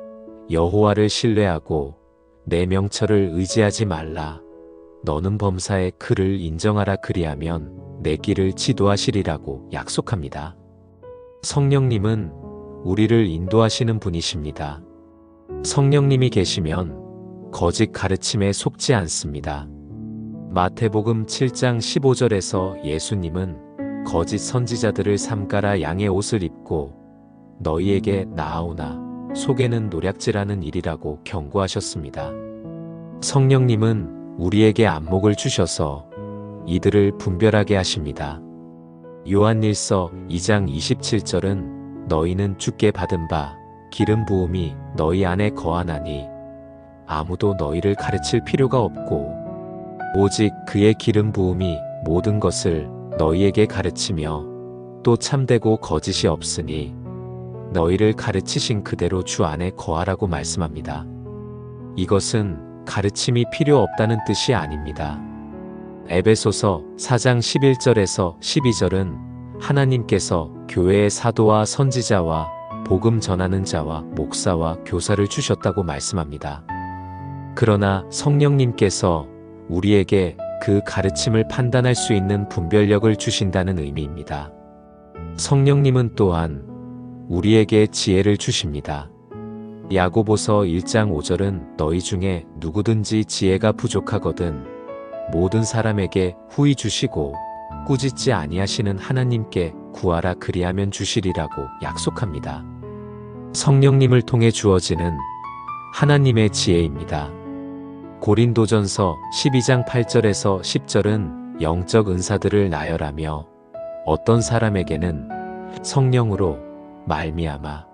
여호와를 신뢰하고 내 명철을 의지하지 말라. 너는 범사의 그를 인정하라. 그리하면 내 길을 지도하시리라고 약속합니다. 성령님은 우리를 인도하시는 분이십니다. 성령님이 계시면 거짓 가르침에 속지 않습니다. 마태복음 7장 15절에서 예수님은 거짓 선지자들을 삼가라. 양의 옷을 입고 너희에게 나아오나 속에는 노략질하는 일이라고 경고하셨습니다. 성령님은 우리에게 안목을 주셔서 이들을 분별하게 하십니다. 요한일서 2장 27절은 너희는 주께 받은 바 기름 부음이 너희 안에 거하나니 아무도 너희를 가르칠 필요가 없고 오직 그의 기름 부음이 모든 것을 너희에게 가르치며 또 참되고 거짓이 없으니 너희를 가르치신 그대로 주 안에 거하라고 말씀합니다. 이것은 가르침이 필요 없다는 뜻이 아닙니다. 에베소서 4장 11절에서 12절은 하나님께서 교회의 사도와 선지자와 복음 전하는 자와 목사와 교사를 주셨다고 말씀합니다. 그러나 성령님께서 우리에게 그 가르침을 판단할 수 있는 분별력을 주신다는 의미입니다. 성령님은 또한 우리에게 지혜를 주십니다. 야고보서 1장 5절은 너희 중에 누구든지 지혜가 부족하거든 모든 사람에게 후히 주시고 꾸짖지 아니하시는 하나님께 구하라 그리하면 주시리라고 약속합니다. 성령님을 통해 주어지는 하나님의 지혜입니다. 고린도전서 12장 8절에서 10절은 영적 은사들을 나열하며 어떤 사람에게는 성령으로 말미암아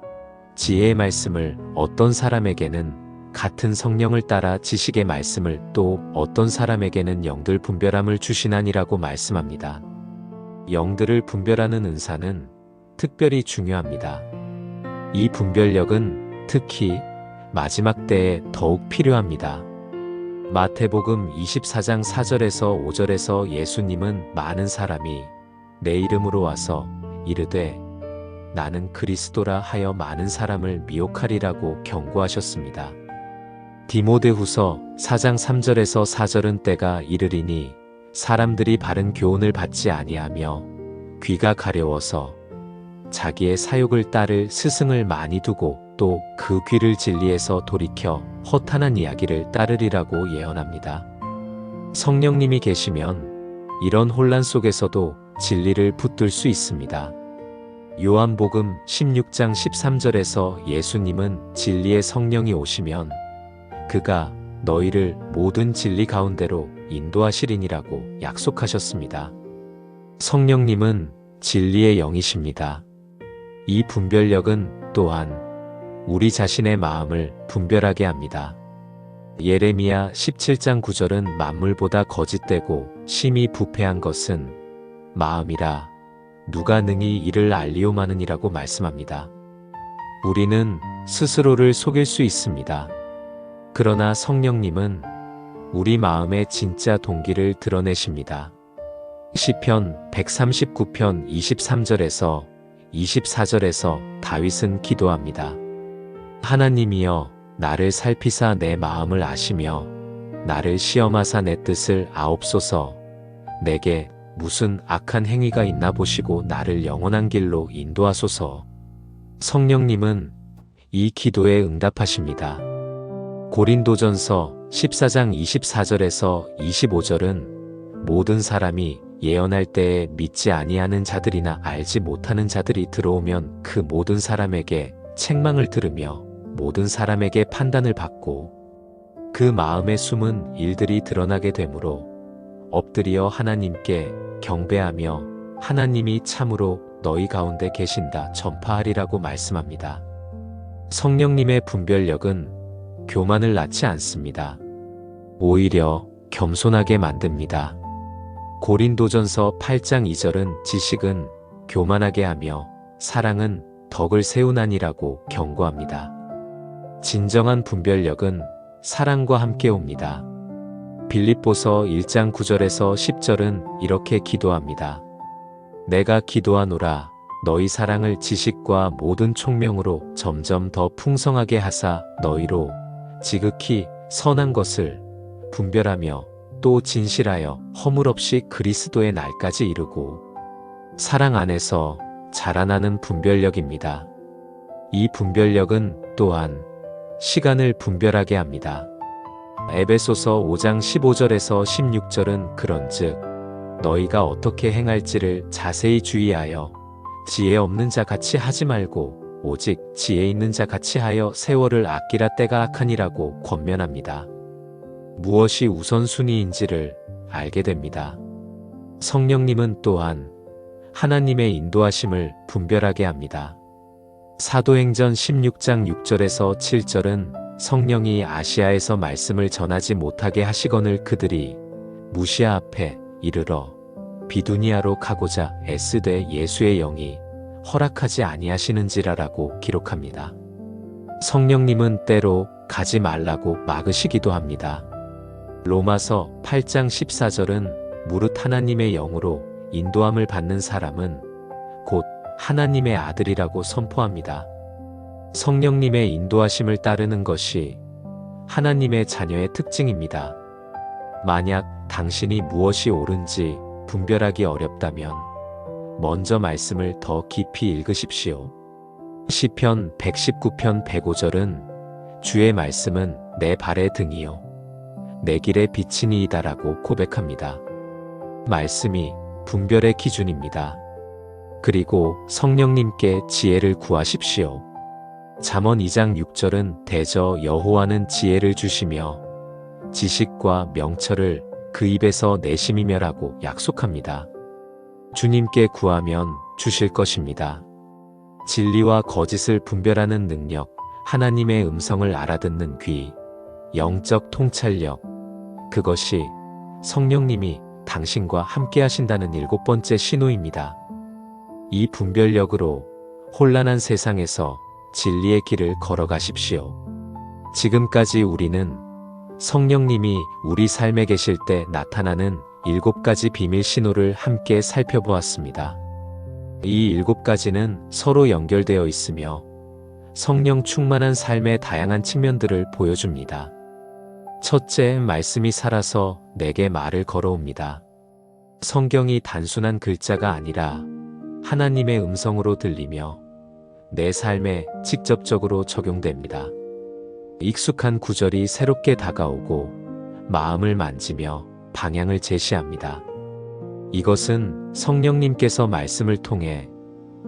지혜의 말씀을, 어떤 사람에게는 같은 성령을 따라 지식의 말씀을, 또 어떤 사람에게는 영들 분별함을 주시나니라고 말씀합니다. 영들을 분별하는 은사는 특별히 중요합니다. 이 분별력은 특히 마지막 때에 더욱 필요합니다. 마태복음 24장 4절에서 5절에서 예수님은 많은 사람이 내 이름으로 와서 이르되 나는 그리스도라 하여 많은 사람을 미혹하리라고 경고하셨습니다. 디모데후서 4장 3절에서 4절은 때가 이르리니 사람들이 바른 교훈을 받지 아니하며 귀가 가려워서 자기의 사욕을 따를 스승을 많이 두고 또 그 귀를 진리에서 돌이켜 허탄한 이야기를 따르리라고 예언합니다. 성령님이 계시면 이런 혼란 속에서도 진리를 붙들 수 있습니다. 요한복음 16장 13절에서 예수님은 진리의 성령이 오시면 그가 너희를 모든 진리 가운데로 인도하시리니라고 약속하셨습니다. 성령님은 진리의 영이십니다. 이 분별력은 또한 우리 자신의 마음을 분별하게 합니다. 예레미야 17장 9절은 만물보다 거짓되고 심히 부패한 것은 마음이라 누가 능히 이를 알리오마느니라고 말씀합니다. 우리는 스스로를 속일 수 있습니다. 그러나 성령님은 우리 마음의 진짜 동기를 드러내십니다. 시편 139편 23절에서 24절에서 다윗은 기도합니다. 하나님이여 나를 살피사 내 마음을 아시며 나를 시험하사 내 뜻을 아옵소서. 내게 무슨 악한 행위가 있나 보시고 나를 영원한 길로 인도하소서. 성령님은 이 기도에 응답하십니다. 고린도전서 14장 24절에서 25절은 모든 사람이 예언할 때에 믿지 아니하는 자들이나 알지 못하는 자들이 들어오면 그 모든 사람에게 책망을 들으며 모든 사람에게 판단을 받고 그 마음의 숨은 일들이 드러나게 되므로 엎드려 하나님께 경배하며 하나님이 참으로 너희 가운데 계신다 전파하리라고 말씀합니다. 성령님의 분별력은 교만을 낳지 않습니다. 오히려 겸손하게 만듭니다. 고린도전서 8장 2절은 지식은 교만하게 하며 사랑은 덕을 세우나니라고 경고합니다. 진정한 분별력은 사랑과 함께 옵니다. 빌립보서 1장 9절에서 10절은 이렇게 기도합니다. 내가 기도하노라 너희 사랑을 지식과 모든 총명으로 점점 더 풍성하게 하사 너희로 지극히 선한 것을 분별하며 또 진실하여 허물 없이 그리스도의 날까지 이루고 사랑 안에서 자라나는 분별력입니다. 이 분별력은 또한 시간을 분별하게 합니다. 에베소서 5장 15절에서 16절은 그런즉 너희가 어떻게 행할지를 자세히 주의하여 지혜 없는 자 같이 하지 말고 오직 지혜 있는 자 같이 하여 세월을 아끼라 때가 악하니라고 권면합니다. 무엇이 우선순위인지를 알게 됩니다. 성령님은 또한 하나님의 인도하심을 분별하게 합니다. 사도행전 16장 6절에서 7절은 성령이 아시아에서 말씀을 전하지 못하게 하시거늘 그들이 무시아 앞에 이르러 비두니아로 가고자 애쓰되 예수의 영이 허락하지 아니하시는지라라고 기록합니다. 성령님은 때로 가지 말라고 막으시기도 합니다. 로마서 8장 14절은 무릇 하나님의 영으로 인도함을 받는 사람은 곧 하나님의 아들이라고 선포합니다. 성령님의 인도하심을 따르는 것이 하나님의 자녀의 특징입니다. 만약 당신이 무엇이 옳은지 분별하기 어렵다면 먼저 말씀을 더 깊이 읽으십시오. 시편 119편 105절은 주의 말씀은 내 발의 등이요 내 길의 빛이니이다라고 고백합니다. 말씀이 분별의 기준입니다. 그리고 성령님께 지혜를 구하십시오. 잠언 2장 6절은 대저 여호와는 지혜를 주시며 지식과 명철을 그 입에서 내심이며라고 약속합니다. 주님께 구하면 주실 것입니다. 진리와 거짓을 분별하는 능력, 하나님의 음성을 알아듣는 귀, 영적 통찰력, 그것이 성령님이 당신과 함께 하신다는 7번째 신호입니다. 이 분별력으로 혼란한 세상에서 진리의 길을 걸어가십시오. 지금까지 우리는 성령님이 우리 삶에 계실 때 나타나는 7가지 비밀 신호를 함께 살펴보았습니다. 이 7가지는 서로 연결되어 있으며 성령 충만한 삶의 다양한 측면들을 보여줍니다. 첫째, 말씀이 살아서 내게 말을 걸어옵니다. 성경이 단순한 글자가 아니라 하나님의 음성으로 들리며 내 삶에 직접적으로 적용됩니다. 익숙한 구절이 새롭게 다가오고 마음을 만지며 방향을 제시합니다. 이것은 성령님께서 말씀을 통해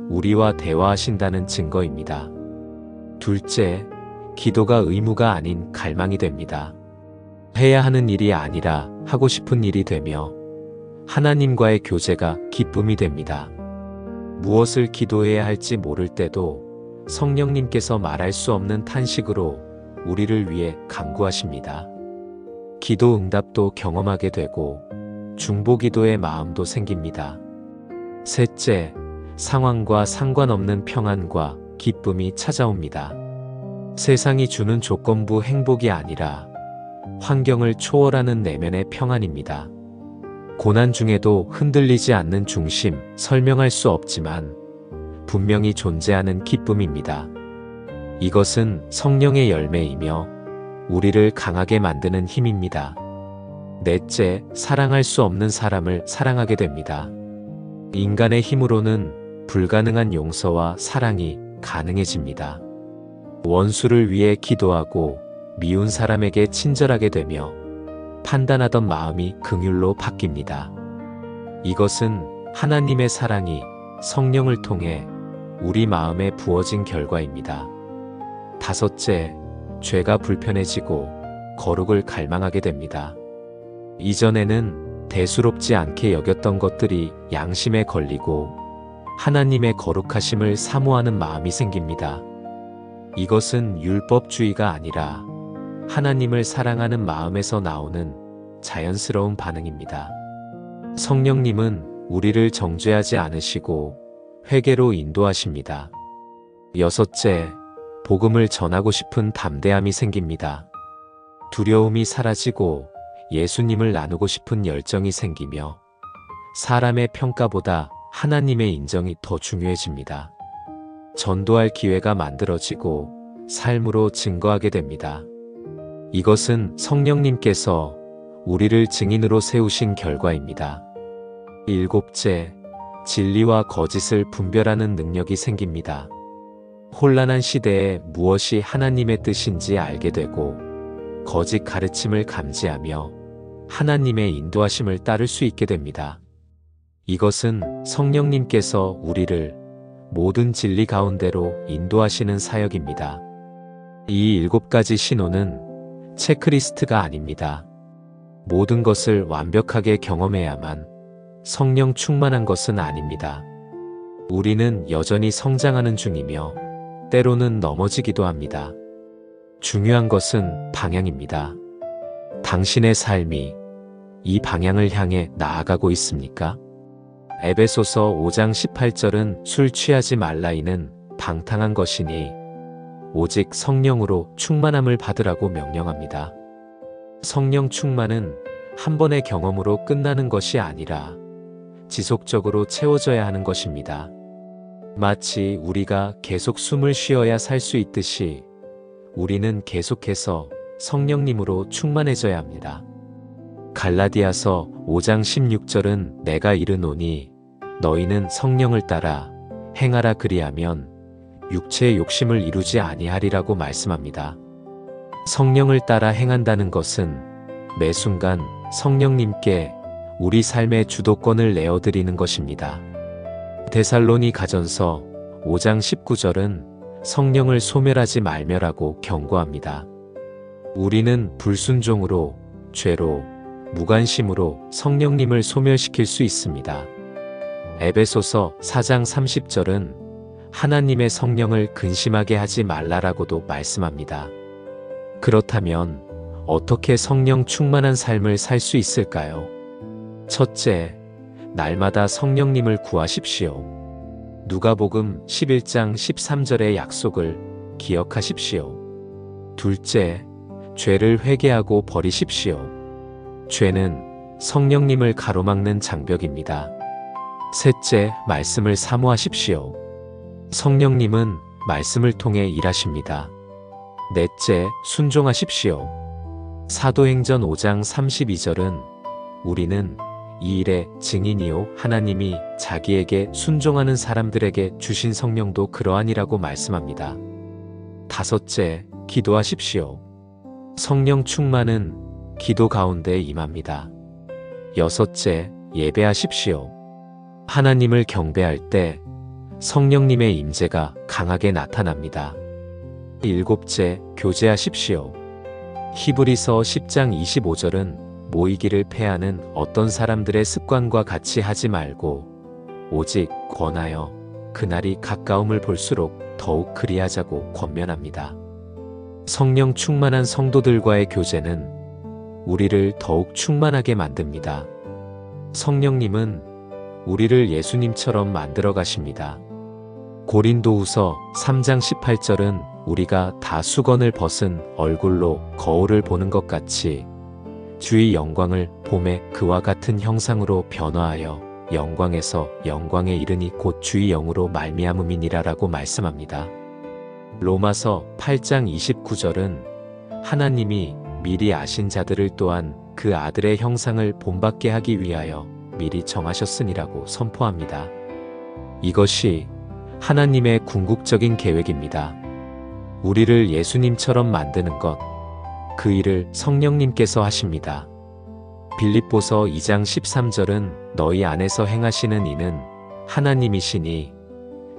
우리와 대화하신다는 증거입니다. 둘째, 기도가 의무가 아닌 갈망이 됩니다. 해야 하는 일이 아니라 하고 싶은 일이 되며 하나님과의 교제가 기쁨이 됩니다. 무엇을 기도해야 할지 모를 때도 성령님께서 말할 수 없는 탄식으로 우리를 위해 간구하십니다. 기도 응답도 경험하게 되고 중보기도의 마음도 생깁니다. 셋째, 상황과 상관없는 평안과 기쁨이 찾아옵니다. 세상이 주는 조건부 행복이 아니라 환경을 초월하는 내면의 평안입니다. 고난 중에도 흔들리지 않는 중심, 설명할 수 없지만 분명히 존재하는 기쁨입니다. 이것은 성령의 열매이며 우리를 강하게 만드는 힘입니다. 넷째, 사랑할 수 없는 사람을 사랑하게 됩니다. 인간의 힘으로는 불가능한 용서와 사랑이 가능해집니다. 원수를 위해 기도하고 미운 사람에게 친절하게 되며 판단하던 마음이 긍휼로 바뀝니다. 이것은 하나님의 사랑이 성령을 통해 우리 마음에 부어진 결과입니다. 다섯째, 죄가 불편해지고 거룩을 갈망하게 됩니다. 이전에는 대수롭지 않게 여겼던 것들이 양심에 걸리고 하나님의 거룩하심을 사모하는 마음이 생깁니다. 이것은 율법주의가 아니라 하나님을 사랑하는 마음에서 나오는 자연스러운 반응입니다. 성령님은 우리를 정죄하지 않으시고 회개로 인도하십니다. 여섯째, 복음을 전하고 싶은 담대함이 생깁니다. 두려움이 사라지고 예수님을 나누고 싶은 열정이 생기며 사람의 평가보다 하나님의 인정이 더 중요해집니다. 전도할 기회가 만들어지고 삶으로 증거하게 됩니다. 이것은 성령님께서 우리를 증인으로 세우신 결과입니다. 일곱째, 진리와 거짓을 분별하는 능력이 생깁니다. 혼란한 시대에 무엇이 하나님의 뜻인지 알게 되고 거짓 가르침을 감지하며 하나님의 인도하심을 따를 수 있게 됩니다. 이것은 성령님께서 우리를 모든 진리 가운데로 인도하시는 사역입니다. 이 7가지 신호는 체크리스트가 아닙니다. 모든 것을 완벽하게 경험해야만 성령 충만한 것은 아닙니다. 우리는 여전히 성장하는 중이며 때로는 넘어지기도 합니다. 중요한 것은 방향입니다. 당신의 삶이 이 방향을 향해 나아가고 있습니까? 에베소서 5장 18절은 술 취하지 말라이는 방탕한 것이니 오직 성령으로 충만함을 받으라고 명령합니다. 성령 충만은 한 번의 경험으로 끝나는 것이 아니라 지속적으로 채워져야 하는 것입니다. 마치 우리가 계속 숨을 쉬어야 살 수 있듯이 우리는 계속해서 성령님으로 충만해져야 합니다. 갈라디아서 5장 16절은 내가 이르노니 너희는 성령을 따라 행하라 그리하면 육체의 욕심을 이루지 아니하리라고 말씀합니다. 성령을 따라 행한다는 것은 매 순간 성령님께 우리 삶의 주도권을 내어드리는 것입니다. 데살로니가전서 5장 19절은 성령을 소멸하지 말며라고 경고합니다. 우리는 불순종으로, 죄로, 무관심으로 성령님을 소멸시킬 수 있습니다. 에베소서 4장 30절은 하나님의 성령을 근심하게 하지 말라라고도 말씀합니다. 그렇다면 어떻게 성령 충만한 삶을 살 수 있을까요? 첫째, 날마다 성령님을 구하십시오. 누가복음 11장 13절의 약속을 기억하십시오. 둘째, 죄를 회개하고 버리십시오. 죄는 성령님을 가로막는 장벽입니다. 셋째, 말씀을 사모하십시오. 성령님은 말씀을 통해 일하십니다. 넷째, 순종하십시오. 사도행전 5장 32절은 우리는 이 일의 증인이요 하나님이 자기에게 순종하는 사람들에게 주신 성령도 그러하니라고 말씀합니다. 다섯째, 기도하십시오. 성령 충만은 기도 가운데 임합니다. 여섯째, 예배하십시오. 하나님을 경배할 때 성령님의 임재가 강하게 나타납니다. 일곱째, 교제하십시오. 히브리서 10장 25절은 모이기를 패하는 어떤 사람들의 습관과 같이 하지 말고 오직 권하여 그날이 가까움을 볼수록 더욱 그리하자고 권면합니다. 성령 충만한 성도들과의 교제는 우리를 더욱 충만하게 만듭니다. 성령님은 우리를 예수님처럼 만들어 가십니다. 고린도후서 3장 18절은 우리가 다 수건을 벗은 얼굴로 거울을 보는 것 같이 주의 영광을 봄에 그와 같은 형상으로 변화하여 영광에서 영광에 이르니 곧 주의 영으로 말미암음이니라라고 말씀합니다. 로마서 8장 29절은 하나님이 미리 아신 자들을 또한 그 아들의 형상을 본받게 하기 위하여 미리 정하셨으니라고 선포합니다. 이것이 하나님의 궁극적인 계획입니다. 우리를 예수님처럼 만드는 것, 그 일을 성령님께서 하십니다. 빌립보서 2장 13절은 너희 안에서 행하시는 이는 하나님이시니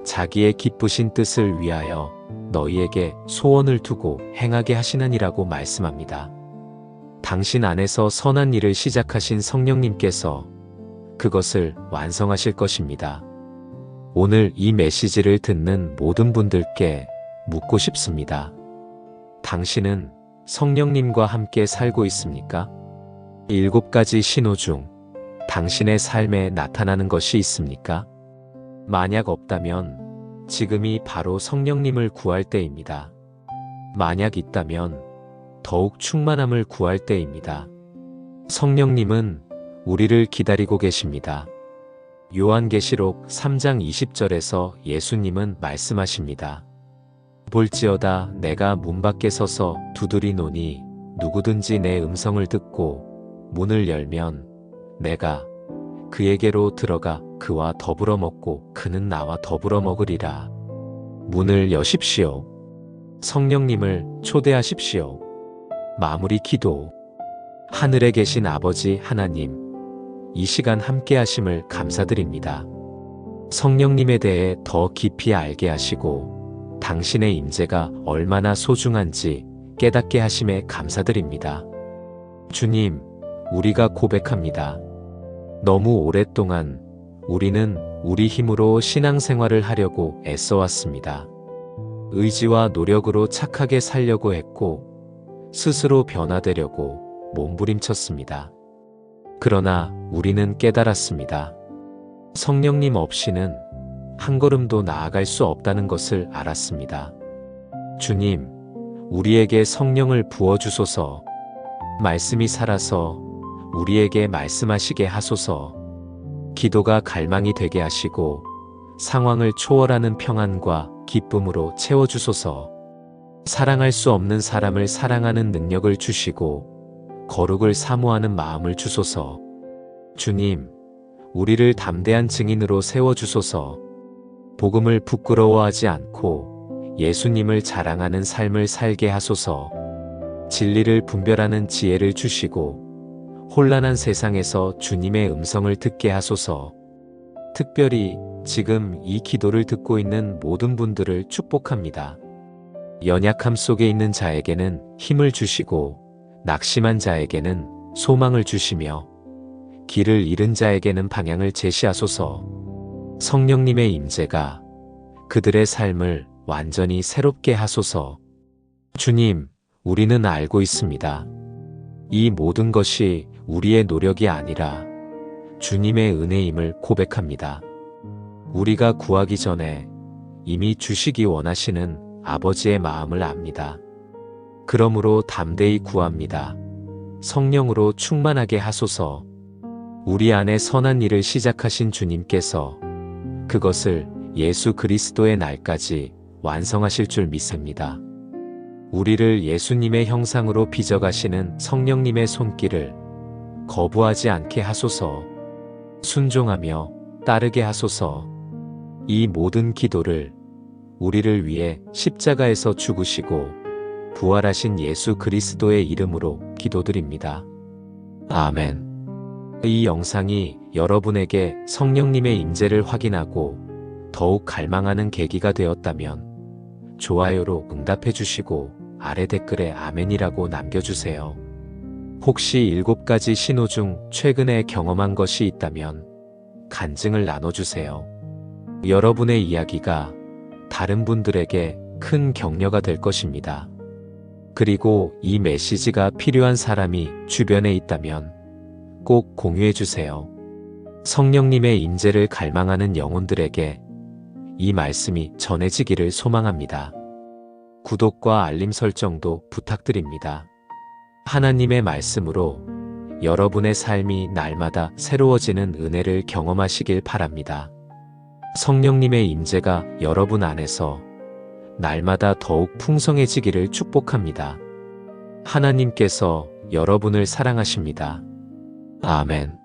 자기의 기쁘신 뜻을 위하여 너희에게 소원을 두고 행하게 하시느니라고 말씀합니다. 당신 안에서 선한 일을 시작하신 성령님께서 그것을 완성하실 것입니다. 오늘 이 메시지를 듣는 모든 분들께 묻고 싶습니다. 당신은 성령님과 함께 살고 있습니까? 7가지 신호 중 당신의 삶에 나타나는 것이 있습니까? 만약 없다면 지금이 바로 성령님을 구할 때입니다. 만약 있다면 더욱 충만함을 구할 때입니다. 성령님은 우리를 기다리고 계십니다. 요한계시록 3장 20절에서 예수님은 말씀하십니다. 볼지어다 내가 문 밖에 서서 두드리노니 누구든지 내 음성을 듣고 문을 열면 내가 그에게로 들어가 그와 더불어 먹고 그는 나와 더불어 먹으리라. 문을 여십시오. 성령님을 초대하십시오. 마무리 기도. 하늘에 계신 아버지 하나님, 이 시간 함께 하심을 감사드립니다. 성령님에 대해 더 깊이 알게 하시고 당신의 임재가 얼마나 소중한지 깨닫게 하심에 감사드립니다. 주님, 우리가 고백합니다. 너무 오랫동안 우리는 우리 힘으로 신앙생활을 하려고 애써왔습니다. 의지와 노력으로 착하게 살려고 했고 스스로 변화되려고 몸부림쳤습니다. 그러나 우리는 깨달았습니다. 성령님 없이는 한 걸음도 나아갈 수 없다는 것을 알았습니다. 주님, 우리에게 성령을 부어주소서. 말씀이 살아서 우리에게 말씀하시게 하소서. 기도가 갈망이 되게 하시고 상황을 초월하는 평안과 기쁨으로 채워주소서. 사랑할 수 없는 사람을 사랑하는 능력을 주시고 거룩을 사모하는 마음을 주소서. 주님, 우리를 담대한 증인으로 세워주소서. 복음을 부끄러워하지 않고 예수님을 자랑하는 삶을 살게 하소서. 진리를 분별하는 지혜를 주시고 혼란한 세상에서 주님의 음성을 듣게 하소서. 특별히 지금 이 기도를 듣고 있는 모든 분들을 축복합니다. 연약함 속에 있는 자에게는 힘을 주시고 낙심한 자에게는 소망을 주시며 길을 잃은 자에게는 방향을 제시하소서. 성령님의 임재가 그들의 삶을 완전히 새롭게 하소서. 주님, 우리는 알고 있습니다. 이 모든 것이 우리의 노력이 아니라 주님의 은혜임을 고백합니다. 우리가 구하기 전에 이미 주시기 원하시는 아버지의 마음을 압니다. 그러므로 담대히 구합니다. 성령으로 충만하게 하소서. 우리 안에 선한 일을 시작하신 주님께서 그것을 예수 그리스도의 날까지 완성하실 줄 믿습니다. 우리를 예수님의 형상으로 빚어가시는 성령님의 손길을 거부하지 않게 하소서. 순종하며 따르게 하소서. 이 모든 기도를 우리를 위해 십자가에서 죽으시고 부활하신 예수 그리스도의 이름으로 기도드립니다. 아멘. 이 영상이 여러분에게 성령님의 임재를 확인하고 더욱 갈망하는 계기가 되었다면 좋아요로 응답해 주시고 아래 댓글에 아멘이라고 남겨주세요. 혹시 7가지 신호 중 최근에 경험한 것이 있다면 간증을 나눠주세요. 여러분의 이야기가 다른 분들에게 큰 격려가 될 것입니다. 그리고 이 메시지가 필요한 사람이 주변에 있다면 꼭 공유해주세요. 성령님의 임재를 갈망하는 영혼들에게 이 말씀이 전해지기를 소망합니다. 구독과 알림 설정도 부탁드립니다. 하나님의 말씀으로 여러분의 삶이 날마다 새로워지는 은혜를 경험하시길 바랍니다. 성령님의 임재가 여러분 안에서 날마다 더욱 풍성해지기를 축복합니다. 하나님께서 여러분을 사랑하십니다. 아멘.